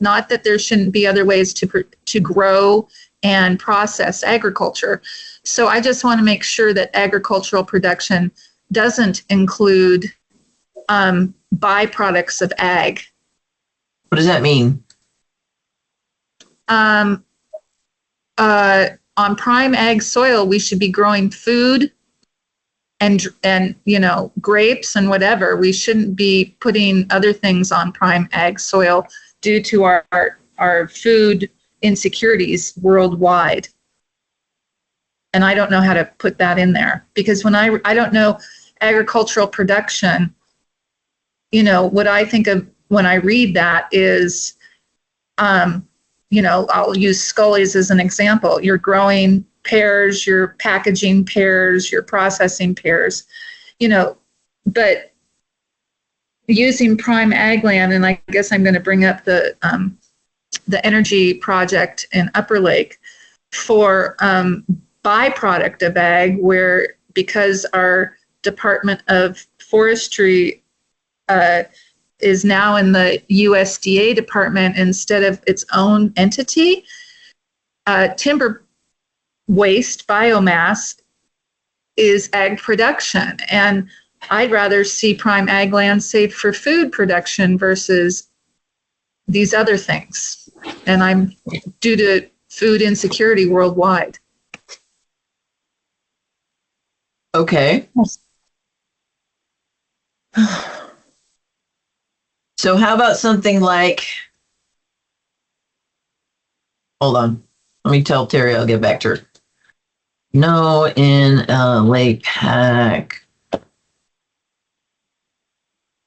not that there shouldn't be other ways to grow and process agriculture. So I just want to make sure that agricultural production doesn't include byproducts of ag. What does that mean? On prime ag soil, we should be growing food and grapes and whatever. We shouldn't be putting other things on prime ag soil due to our food insecurities worldwide. And I don't know how to put that in there, because when I don't know agricultural production, what I think of when I read that is, I'll use Scully's as an example. You're growing pears, you're packaging pears, you're processing pears, but using prime ag land, and I guess I'm going to bring up the energy project in Upper Lake for byproduct of ag, where because our Department of Forestry is now in the USDA department instead of its own entity, timber waste biomass is ag production. And I'd rather see prime ag land saved for food production versus these other things. And I'm due to food insecurity worldwide. Okay. So how about something like, hold on, let me tell Terry, I'll get back to her. No, in LAPAC.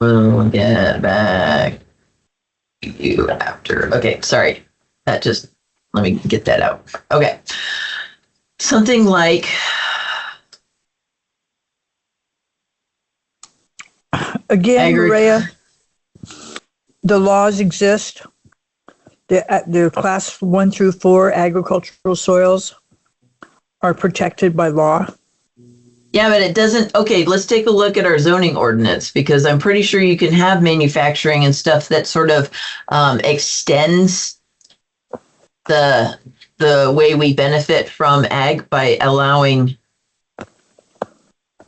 We'll get back to you after. Okay, sorry. Let me get that out. Okay. Something like, again, Maria, the laws exist. The class 1 through 4 agricultural soils are protected by law. yeah, but it doesn't. Okay, let's take a look at our zoning ordinance, because I'm pretty sure you can have manufacturing and stuff that sort of extends the way we benefit from ag by allowing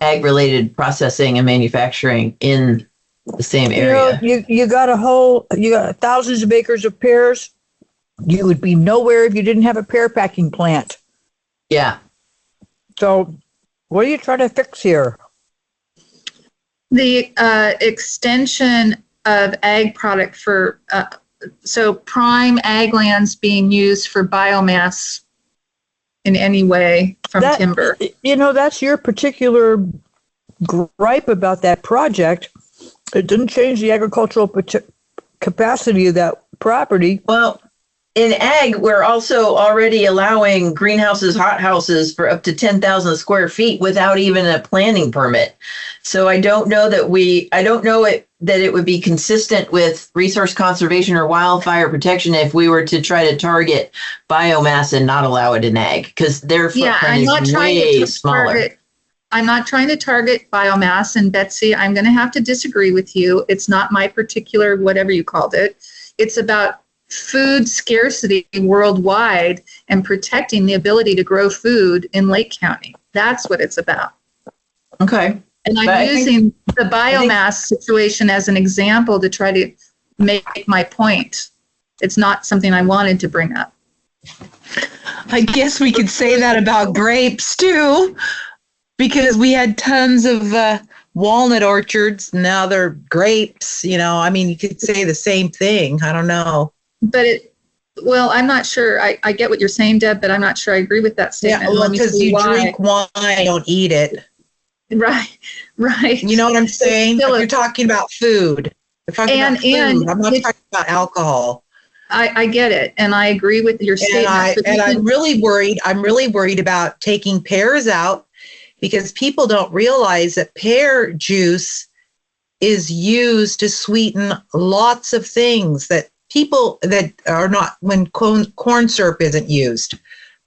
ag-related processing and manufacturing in the same area. You got thousands of acres of pears. You would be nowhere if you didn't have a pear packing plant. Yeah. So what are you trying to fix here? The extension of ag product for, so prime ag lands being used for biomass in any way from timber. That's your particular gripe about that project. It didn't change the agricultural capacity of that property. Well, in ag, we're also already allowing greenhouses, hothouses for up to 10,000 square feet without even a planning permit. So I don't know that it would be consistent with resource conservation or wildfire protection if we were to try to target biomass and not allow it in ag, because their footprint is way smaller. I'm not trying to target biomass, and Betsy, I'm going to have to disagree with you. It's not my particular, whatever you called it. It's about food scarcity worldwide and protecting the ability to grow food in Lake County. That's what it's about. Okay. And I'm using the biomass situation as an example to try to make my point. It's not something I wanted to bring up. I guess we could say that about grapes too, because we had tons of walnut orchards. Now they're grapes. You could say the same thing. I don't know. But I'm not sure. I get what you're saying, Deb, but I'm not sure I agree with that statement. Yeah, because you drink wine, don't eat it. Right. You know what I'm saying? You're talking about food. We're talking about food. I'm not talking about alcohol. I get it, and I agree with your statement. I'm really worried. I'm really worried about taking pears out, because people don't realize that pear juice is used to sweeten lots of things that people that are not, when corn syrup isn't used,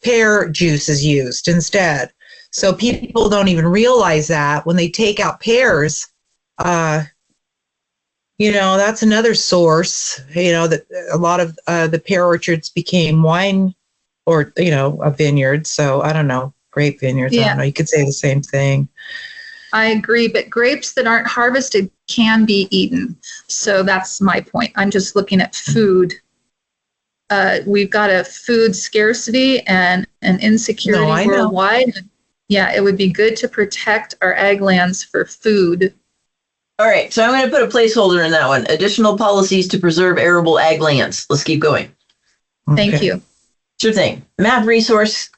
pear juice is used instead. So people don't even realize that when they take out pears, that's another source, that a lot of the pear orchards became wine or, a vineyard. So I don't know, grape vineyards. Yeah. I don't know. You could say the same thing. I agree. But grapes that aren't harvested can be eaten. So that's my point. I'm just looking at food. We've got a food scarcity and an insecurity No, I know. worldwide. Yeah, it would be good to protect our ag lands for food. All right, so I'm going to put a placeholder in that one. Additional policies to preserve arable ag lands. Let's keep going. Thank Okay. you. Sure thing. Map resource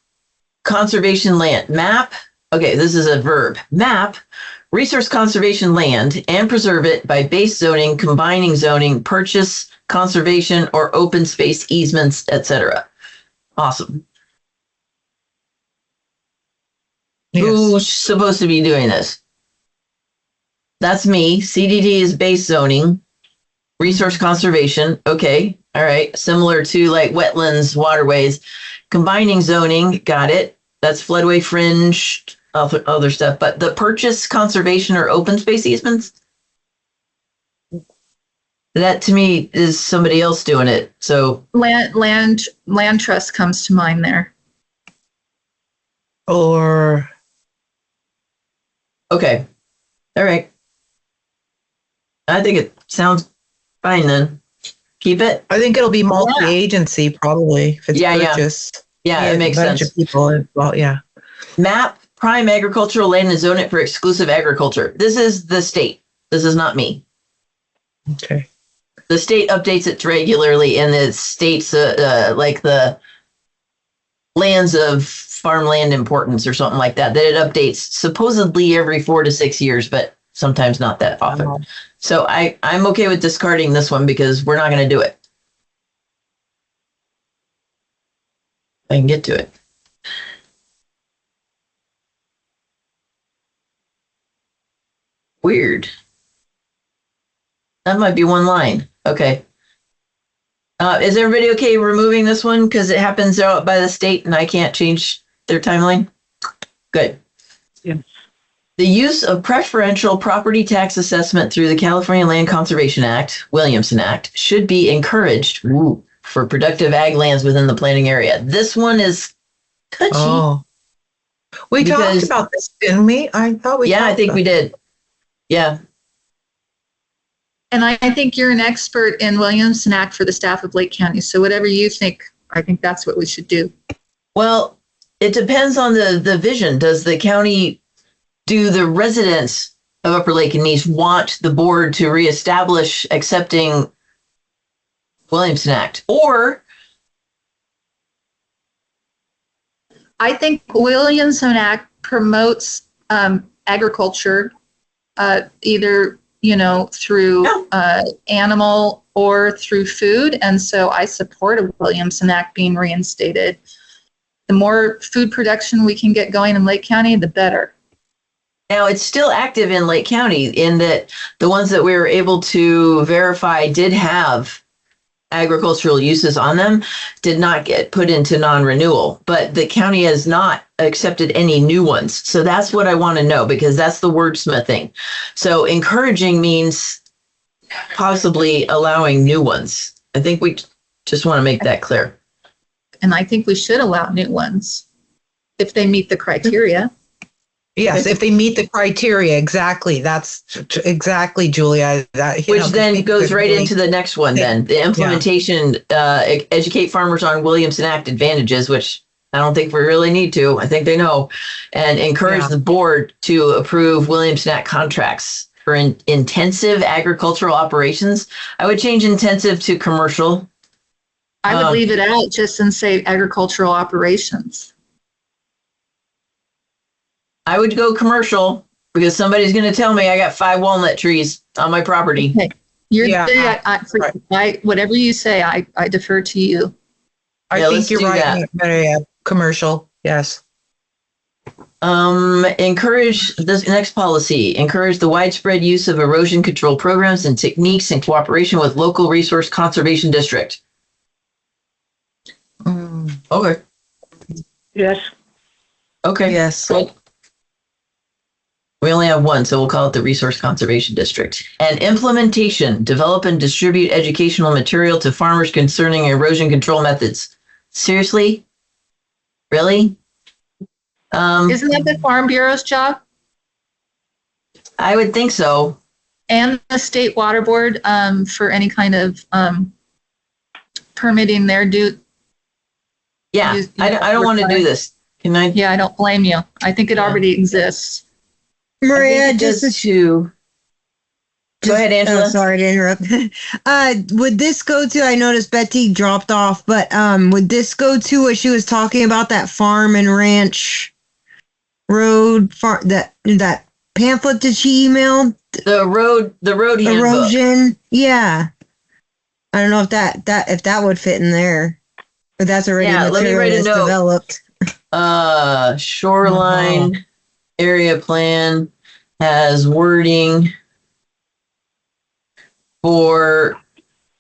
conservation land. Map. Okay, this is a verb. Map resource conservation land and preserve it by base zoning, combining zoning, purchase, conservation, or open space easements, etc. Awesome. Yes. Who's supposed to be doing this? That's me. CDD is base zoning, resource conservation. Okay. All right. Similar to like wetlands, waterways, combining zoning. Got it. That's floodway fringe, other stuff. But the purchase, conservation, or open space easements, that to me is somebody else doing it. So Land trust comes to mind there. Or okay. All right. I think it sounds fine then. Keep it. I think it'll be multi-agency probably if it's Yeah. purchase. Yeah, it makes a bunch sense. of people. Well, yeah. Map prime agricultural land and zone it for exclusive agriculture. This is the state. This is not me. Okay. The state updates it regularly, and the states like the lands of farmland importance or something like that it updates supposedly every 4 to 6 years, but sometimes not that often. Wow. So I'm okay with discarding this one because we're not going to do it. I can get to it. Weird. That might be one line. Okay. Is everybody okay removing this one because it happens out by the state and I can't change their timeline? Good. Yeah. The use of preferential property tax assessment through the California Land Conservation Act, Williamson Act, should be encouraged for productive ag lands within the planning area. This one is touchy. Oh. We Because- talked about this, didn't we? I thought we Yeah, I talked think about we did. Yeah. And I think you're an expert in Williamson Act for the staff of Lake County. So whatever you think, I think that's what we should do. Well, it depends on the vision. Does the county, do the residents of Upper Lake and Nice want the board to reestablish accepting Williamson Act? Or, I think Williamson Act promotes agriculture, either through animal or through food, and so I support a Williamson Act being reinstated. The more food production we can get going in Lake County, the better. now it's still active in Lake County in that the ones that we were able to verify did have agricultural uses on them did not get put into non-renewal, but the county has not accepted any new ones. So that's what I want to know, because that's the wordsmithing. So encouraging means possibly allowing new ones. I think we just want to make that clear. And I think we should allow new ones if they meet the criteria. Yes, if they meet the criteria, exactly. That's exactly, Julia. Which then goes right into the next one then. The implementation, educate farmers on Williamson Act advantages, which I don't think we really need to. I think they know. And encourage the board to approve Williamson Act contracts for intensive agricultural operations. I would change intensive to commercial. I would leave it out just and say agricultural operations. I would go commercial because somebody's going to tell me I got 5 walnut trees on my property. Okay. Whatever you say, I defer to you. I think you're right. Yeah, commercial. Yes. Encourage this next policy. Encourage the widespread use of erosion control programs and techniques in cooperation with local resource conservation district. Okay. Yes. Okay. Yes. Cool. We only have one, so we'll call it the Resource Conservation District. And implementation, develop and distribute educational material to farmers concerning erosion control methods. Seriously? Really? Isn't that the Farm Bureau's job? I would think so. and the state water board for any kind of permitting there. Yeah, I don't want to do this. Can I? Yeah, I don't blame you. I think it already exists. Maria, Go ahead, Angela. Oh, sorry to interrupt. Would this go to? I noticed Betty dropped off, but would this go to what she was talking about? That farm and ranch road that pamphlet that she emailed. The road handbook. Erosion. Yeah. I don't know if that would fit in there, but that's already let me write a note. Developed. Shoreline area plan has wording for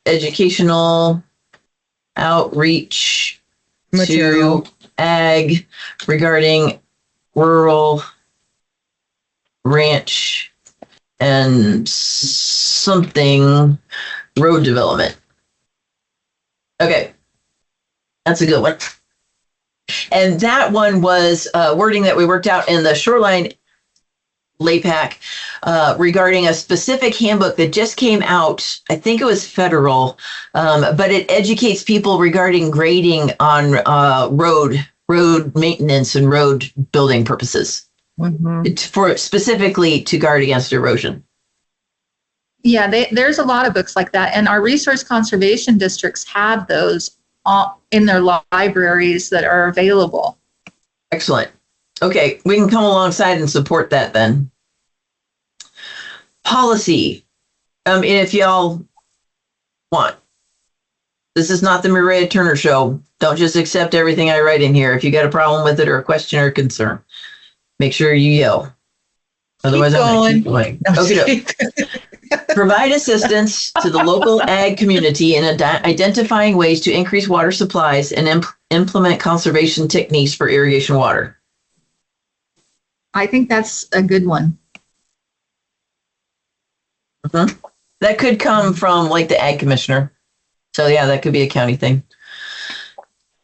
educational outreach Material. to ag regarding rural ranch and something road development. Okay. That's a good one. And that one was wording that we worked out in the Shoreline LAPAC regarding a specific handbook that just came out. I think it was federal, but it educates people regarding grading on road maintenance and road building purposes. It's for specifically to guard against erosion. Yeah, there's a lot of books like that, and our resource conservation districts have those in their libraries that are available. Excellent. Okay, we can come alongside and support that then. Policy. If y'all want. This is not the Maria Turner show. Don't just accept everything I write in here. If you got a problem with it or a question or a concern, make sure you yell. Otherwise, I'm going to keep going. Okay. Provide assistance to the local ag community in identifying ways to increase water supplies and implement conservation techniques for irrigation water. I think that's a good one. That could come from like the ag commissioner. So yeah, that could be a county thing.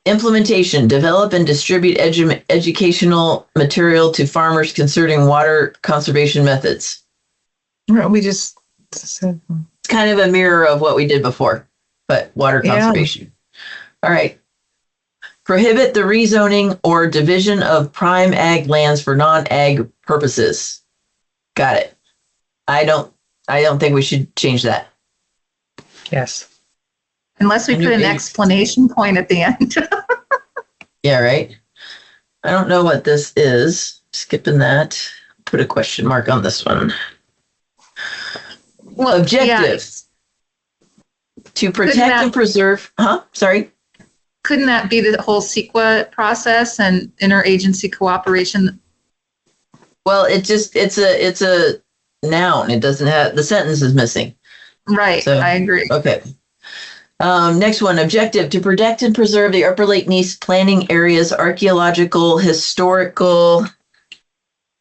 Implementation, develop and distribute educational material to farmers concerning water conservation methods. We just said. It's kind of a mirror of what we did before, but water conservation. All right. Prohibit the rezoning or division of prime ag lands for non-ag purposes. Got it. I don't think we should change that. Yes. Unless we put an explanation point at the end. Yeah, right. I don't know what this is. Skipping that. Put a question mark on this one. Well, objective. To protect and preserve. Sorry. Couldn't that be the whole CEQA process and interagency cooperation? Well, it's a noun. It doesn't have, the sentence is missing. Right. So, I agree. Okay. Next one, objective, to protect and preserve the Upper Lake Neese planning areas, archaeological, historical,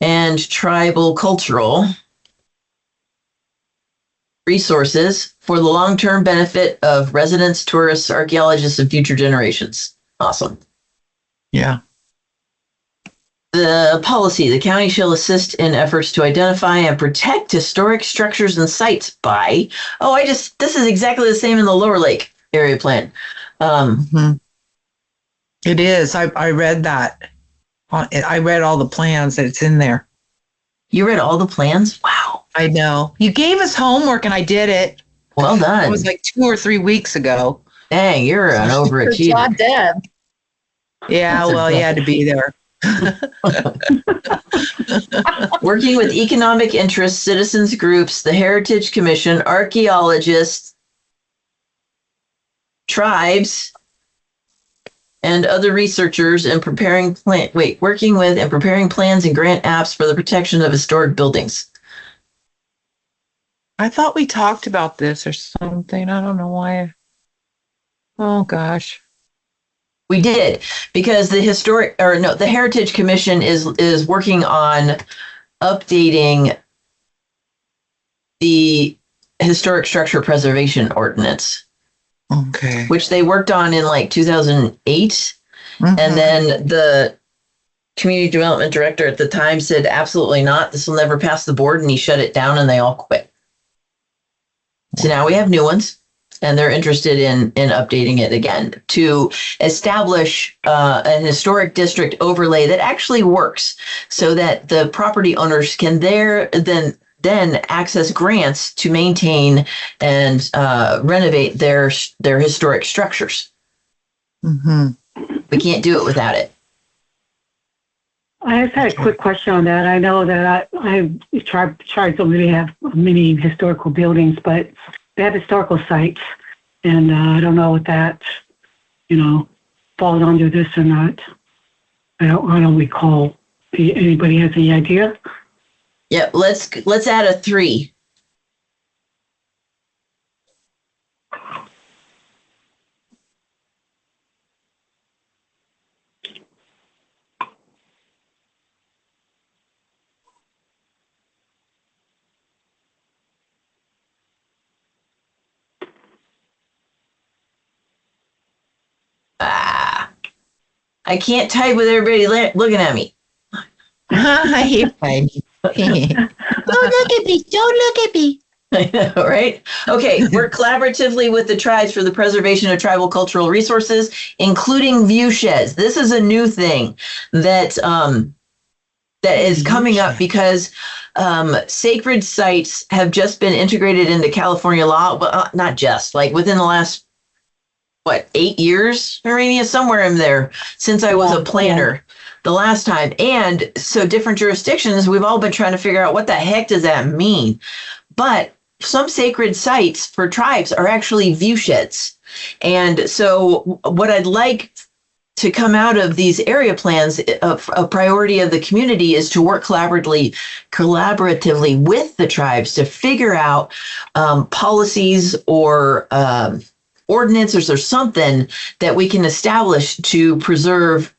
and tribal cultural resources for the long-term benefit of residents, tourists, archaeologists, and future generations. Awesome. Yeah. The policy, the county shall assist in efforts to identify and protect historic structures and sites by, this is exactly the same in the Lower Lake area plan. It is. I read that. I read all the plans that it's in there. You read all the plans? Wow. I know. You gave us homework and I did it. Well done. It was like 2 or 3 weeks ago. Dang, you're an overachiever. Good job, Deb. Yeah, well, you had to be there. Working with economic interests, citizens groups, the Heritage Commission, archaeologists, tribes, and other researchers in working with and preparing plans and grant apps for the protection of historic buildings. I thought we talked about this or something. I don't know why. Oh gosh. We did, because the Heritage Commission is working on updating the historic structure preservation ordinance. Okay. Which they worked on in like 2008. And then the community development director at the time said, absolutely not. This will never pass the board. And he shut it down and they all quit. So now we have new ones, and they're interested in updating it again to establish an historic district overlay that actually works, so that the property owners can then access grants to maintain and renovate their historic structures. Mm-hmm. We can't do it without it. I just had a quick question on that. I know that tribes don't really have many historical buildings, but they have historical sites, and I don't know if that, falls under this or not. I don't recall. Anybody has any idea? Yeah, let's add a 3. I can't type with everybody looking at me. You're fine. Don't look at me. Don't look at me. I know, right? Okay, work collaboratively with the tribes for the preservation of tribal cultural resources, including view sheds. This is a new thing that is coming up because sacred sites have just been integrated into California law, but not just, like within the last 8 years, Irania, somewhere in there, since I was a planner the last time. And so different jurisdictions, we've all been trying to figure out what the heck does that mean? But some sacred sites for tribes are actually view sheds. And so what I'd like to come out of these area plans, a priority of the community is to work collaboratively with the tribes to figure out policies or ordinances or something that we can establish to preserve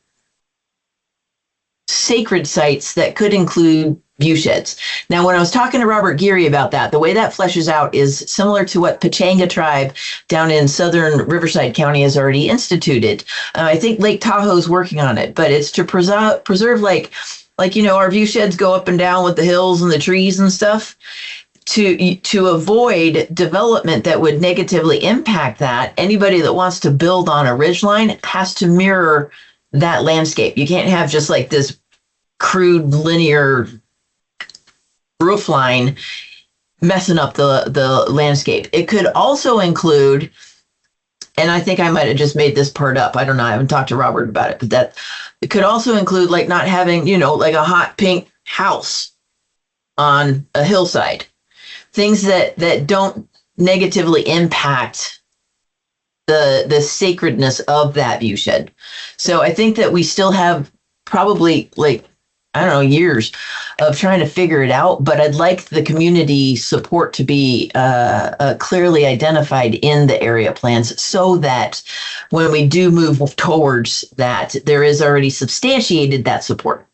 sacred sites that could include view sheds. Now, when I was talking to Robert Geary about that, the way that fleshes out is similar to what Pechanga tribe down in southern Riverside County has already instituted. I think Lake Tahoe is working on it, but it's to preserve like our view sheds go up and down with the hills and the trees and stuff. To avoid development that would negatively impact that, anybody that wants to build on a ridgeline has to mirror that landscape. You can't have just like this crude linear roof line messing up the landscape. It could also include, and I think I might have just made this part up, I don't know, I haven't talked to Robert about it, but that it could also include like not having, like a hot pink house on a hillside. Things that don't negatively impact the sacredness of that view shed. So I think that we still have probably years of trying to figure it out, but I'd like the community support to be clearly identified in the area plans so that when we do move towards that, there is already substantiated that support.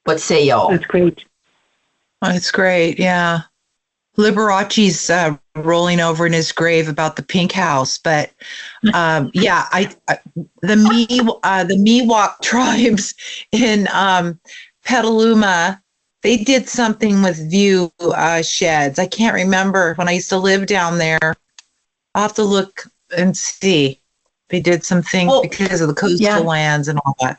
What say y'all? That's great. That's great. Yeah. Liberace's rolling over in his grave about the pink house, but the Miwok tribes in Petaluma, they did something with view sheds. I can't remember when I used to live down there. I'll have to look and see. They did some things because of the coastal lands and all that.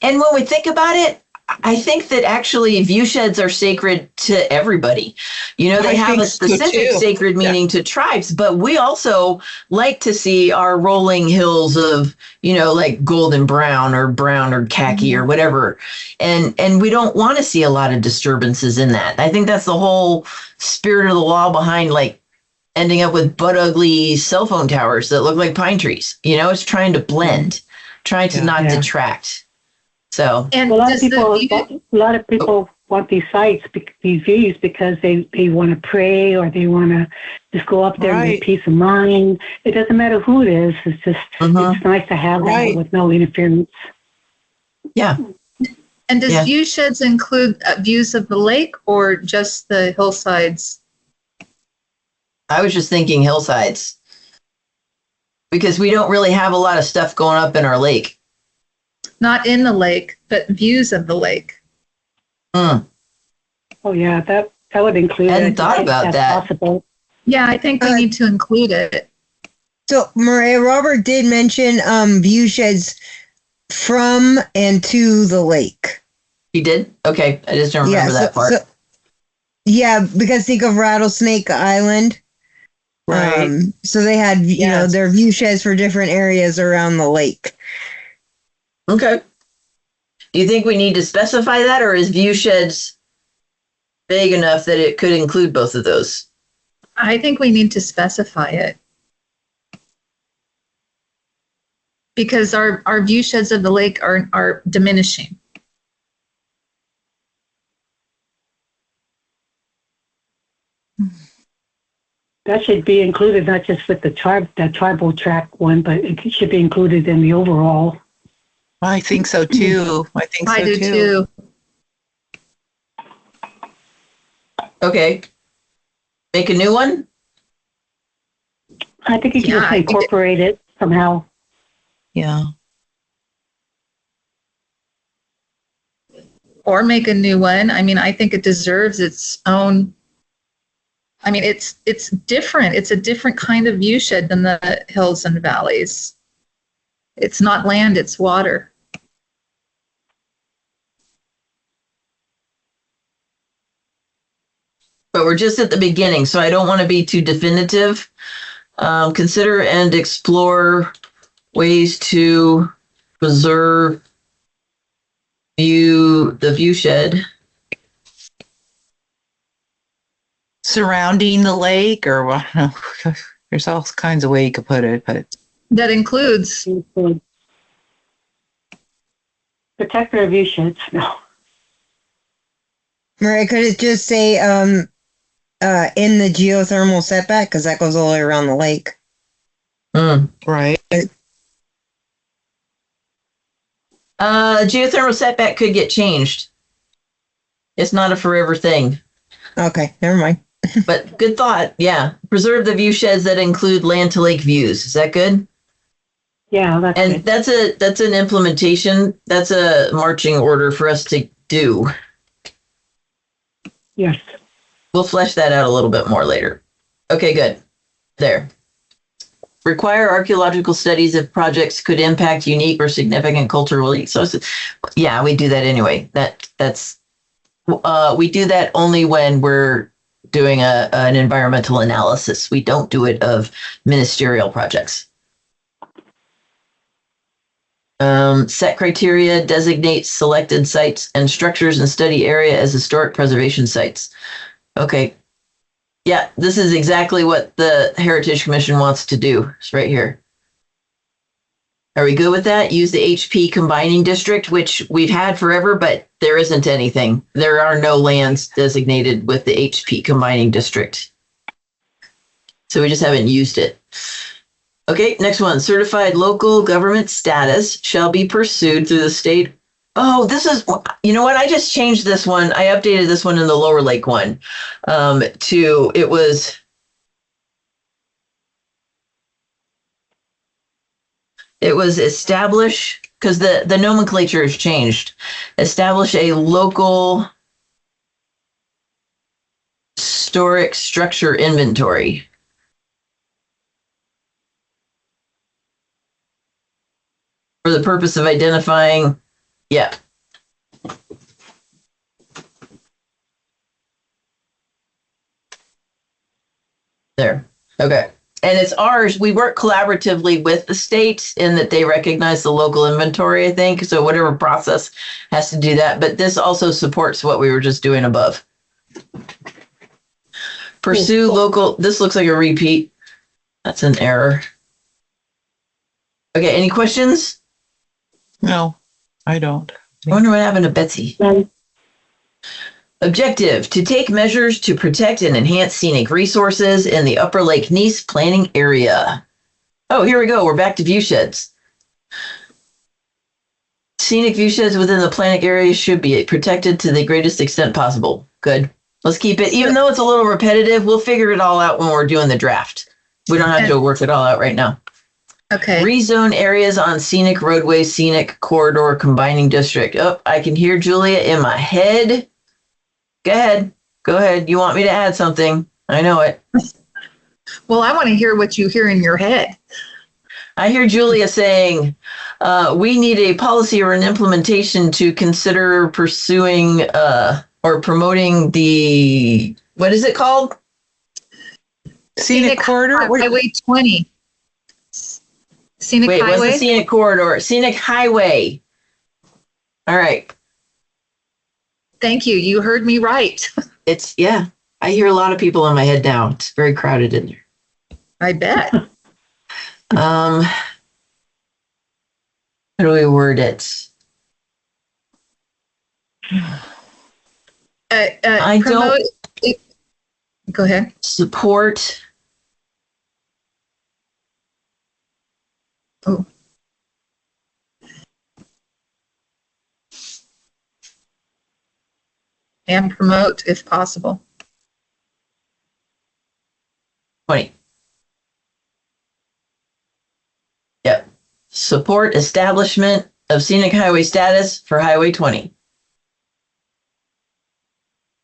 And when we think about it, I think that actually view sheds are sacred to everybody. They have a specific sacred meaning to tribes, but we also like to see our rolling hills of, like golden brown or khaki or whatever. And we don't want to see a lot of disturbances in that. I think that's the whole spirit of the law behind like ending up with butt ugly cell phone towers that look like pine trees. It's trying to blend, trying to not detract. So, And a lot of people want these sites, these views, because they want to pray or they want to just go up there and get peace of mind. It doesn't matter who it is. It's just it's nice to have that with no interference. Yeah. And does view sheds include views of the lake or just the hillsides? I was just thinking hillsides because we don't really have a lot of stuff going up in our lake. Not in the lake, but views of the lake. Oh yeah, I would include I it. hadn't thought about That's that. possible. Yeah, I think we need to include it. So, Maria, Robert did mention view sheds from and to the lake. He did? Okay. I just don't remember that part. Yeah, because think of Rattlesnake Island. Right. So they had, you know, Yes. their view sheds for different areas around the lake. Okay. Do you think we need to specify that, or is view sheds vague enough that it could include both of those? I think we need to specify it. Because our view sheds of the lake are diminishing. That should be included, not just with the tribal track one, but it should be included in the overall. I think so too. I think so I do too. Okay. Make a new one? I think you can Yeah, just I think incorporate it somehow. Yeah. Or make a new one. I mean, I think it deserves its own. I mean, it's different. It's a different kind of view shed than the hills and valleys. It's not land, it's water. But we're just at the beginning, so I don't want to be too definitive. Consider and explore ways to preserve the view shed. Surrounding the lake, or what? There's all kinds of way you could put it, but That includes, Protect our view sheds. No. Maria, could it just say in the geothermal setback? Because that goes all the way around the lake. right. Geothermal setback could get changed. It's not a forever thing. Okay, never mind. But good thought. Yeah. Preserve the view sheds that include land to lake views. Is that good? Yeah, that's And good. that's an implementation. That's a marching order for us to do. Yes. We'll flesh that out a little bit more later. Okay, good. There. Require archaeological studies if projects could impact unique or significant cultural resources. Yeah, we do that anyway. We do that only when we're doing an environmental analysis. We don't do it of ministerial projects. Set criteria, designate selected sites and structures and study area as historic preservation sites. Okay. Yeah, this is exactly what the Heritage Commission wants to do. It's right here. Are we good with that? Use the HP combining district, which we've had forever, but there isn't anything. There are no lands designated with the HP combining district. So we just haven't used it. Okay, next one. Certified local government status shall be pursued through the state. Oh, this is, you know what? I just changed this one. I updated this one in the Lower Lake one it was establish, because the nomenclature has changed. Establish a local historic structure inventory. For the purpose of identifying, yeah. There. Okay. And it's ours. We work collaboratively with the state in that they recognize the local inventory, I think. So whatever process has to do that. But this also supports what we were just doing above. Pursue local. This looks like a repeat. That's an error. Okay. Any questions? No, I don't. I wonder what happened to Betsy. Objective, to take measures to protect and enhance scenic resources in the Upper Lake Nice planning area. Oh, here we go. We're back to view sheds. Scenic view sheds within the planning area should be protected to the greatest extent possible. Good. Let's keep it. Even though it's a little repetitive, we'll figure it all out when we're doing the draft. We don't have to work it all out right now. okay. Rezone areas on scenic roadway, scenic corridor, combining district. Oh, I can hear Julia in my head. Go ahead. Go ahead. You want me to add something? I know it. Well, I want to hear what you hear in your head. I hear Julia saying, we need a policy or an implementation to consider pursuing or promoting the, what is it called? Scenic corridor. Highway 20. Scenic Wait, highway. what's the scenic corridor? Scenic highway. All right. Thank you. You heard me right. It's, yeah, I hear a lot of people in my head now. It's very crowded in there. I bet. How do we word it? I promote. Go ahead. Support. Oh. And promote if possible. 20. Yep. Support establishment of scenic highway status for Highway 20.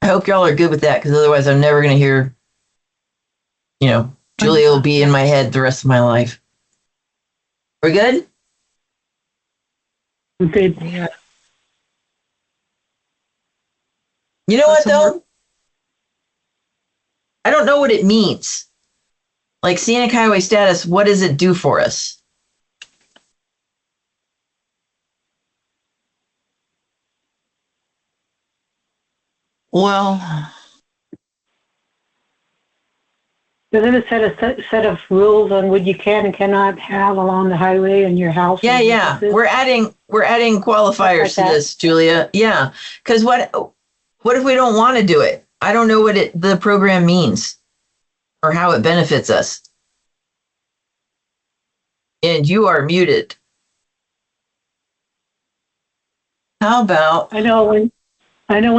I hope y'all are good with that, because otherwise I'm never going to hear, Julia will be in my head the rest of my life. We're good? Good. Yeah. You know what, though? I don't know what it means. Like scenic highway status, what does it do for us? Well, Doesn't it set a set of rules on what you can and cannot have along the highway in your house? Yeah. We're adding qualifiers Like to that? this, Julia. Yeah. Because what if we don't want to do it? I don't know what the program means or how it benefits us. And you are muted. How about I know when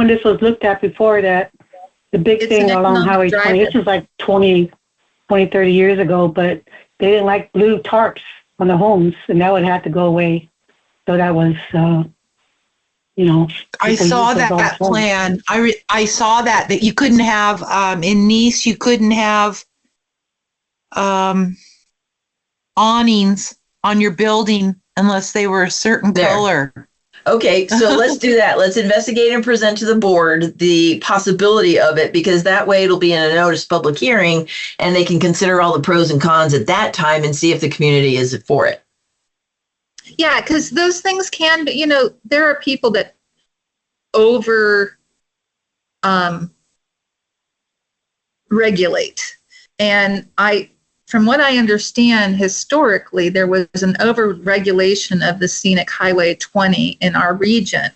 this was looked at before, that the big It's thing an along economic Highway 20, this driver. was like 20, 30 years ago, but they didn't like blue tarps on the homes, and that would have to go away. So that was, I people saw use those all that the time. plan. I saw that you couldn't have in Nice. You couldn't have awnings on your building unless they were a certain There. color. Okay, so let's do that. Let's investigate and present to the board the possibility of it, because that way it'll be in a notice public hearing and they can consider all the pros and cons at that time and see if the community is for it. Yeah, because those things can be, there are people that over regulate. And from what I understand, historically, there was an over-regulation of the scenic Highway 20 in our region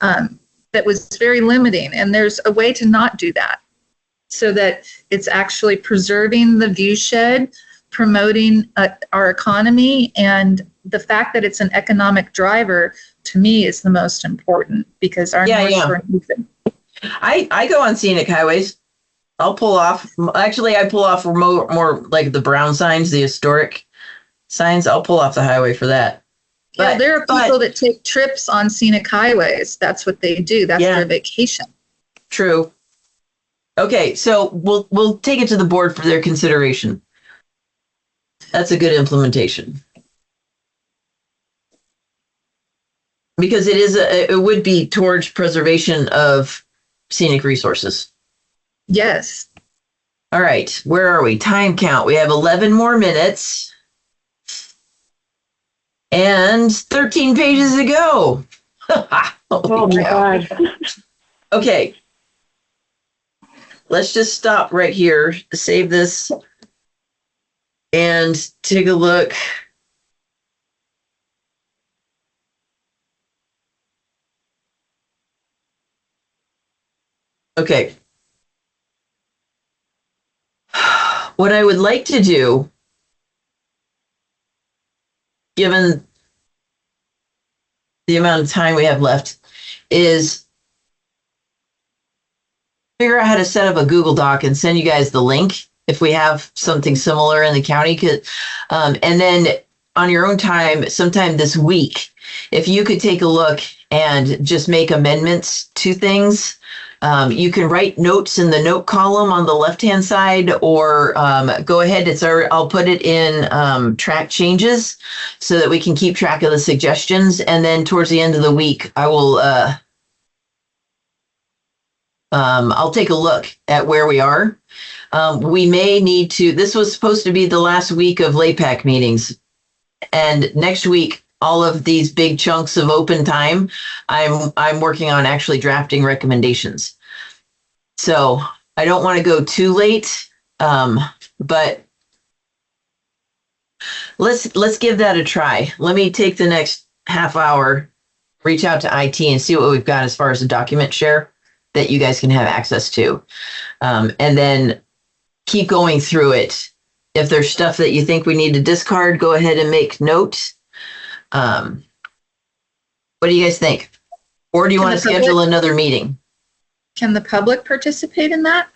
that was very limiting. And there's a way to not do that, so that it's actually preserving the viewshed, promoting our economy, and the fact that it's an economic driver, to me, is the most important, because our North Shore needs it. I go on scenic highways. I'll pull off. Actually, I pull off more like the brown signs, the historic signs. I'll pull off the highway for that. Yeah, there are people that take trips on scenic highways. That's what they do. That's their vacation. True. Okay, so we'll take it to the board for their consideration. That's a good implementation. Because it would be towards preservation of scenic resources. Yes. All right, where are we? Time count. We have 11 more minutes and 13 pages to go. Oh my God. Okay. Let's just stop right here, save this, and take a look. Okay. What I would like to do, given the amount of time we have left, is figure out how to set up a Google Doc and send you guys the link if we have something similar in the county. And then on your own time, sometime this week, if you could take a look and just make amendments to things, You can write notes in the note column on the left-hand side, or go ahead. I'll put it in track changes so that we can keep track of the suggestions. And then towards the end of the week, I will I'll take a look at where we are. We may need to. This was supposed to be the last week of LAPAC meetings, and next week, all of these big chunks of open time, I'm working on actually drafting recommendations. So I don't want to go too late, but let's give that a try. Let me take the next half hour, reach out to IT and see what we've got as far as a document share that you guys can have access to, and then keep going through it. If there's stuff that you think we need to discard, go ahead and make notes. What do you guys think? Or do you want to schedule another meeting? Can the public participate in that?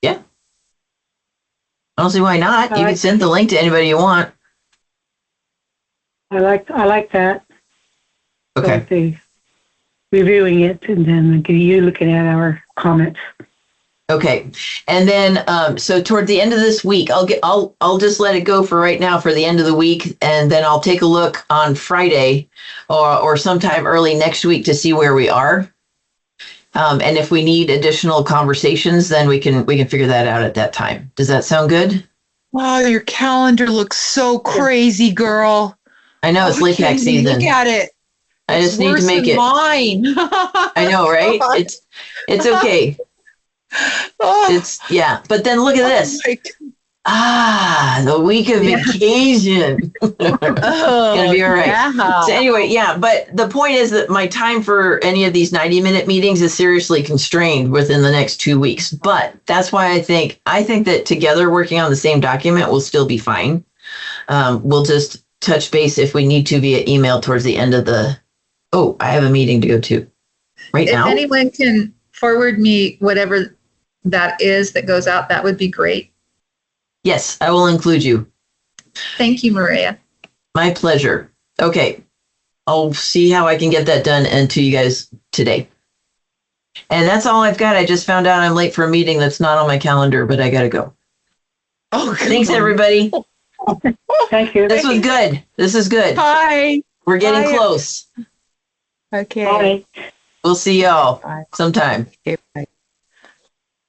Yeah. I don't see why not. You can send the link to anybody you want. I like that. Okay. So the reviewing it and then you looking at our comments. Okay. And then, so toward the end of this week, I'll just let it go for right now for the end of the week. And then I'll take a look on Friday or sometime early next week to see where we are. And if we need additional conversations, then we can figure that out at that time. Does that sound good? Wow, your calendar looks so crazy, girl. I know it's LAPAC season. Look at it. I just need to make it. Mine. I know, right? It's okay. Yeah. But then look at this. The week of vacation. Gonna be all right. Yeah. So anyway, yeah. But the point is that my time for any of these 90-minute meetings is seriously constrained within the next 2 weeks. But that's why I think that together working on the same document will still be fine. We'll just touch base if we need to via email towards the end of the. Oh, I have a meeting to go to right now. If anyone can forward me whatever that is that goes out, that would be great. Yes, I will include you. Thank you, Maria. My pleasure. Okay. I'll see how I can get that done and to you guys today. And that's all I've got. I just found out I'm late for a meeting that's not on my calendar, but I got to go. Oh, thanks, everybody. Thank you. This was good. This is good. Bye. We're getting Bye. close. Okay. Bye. We'll see y'all Bye. sometime. Okay, bye.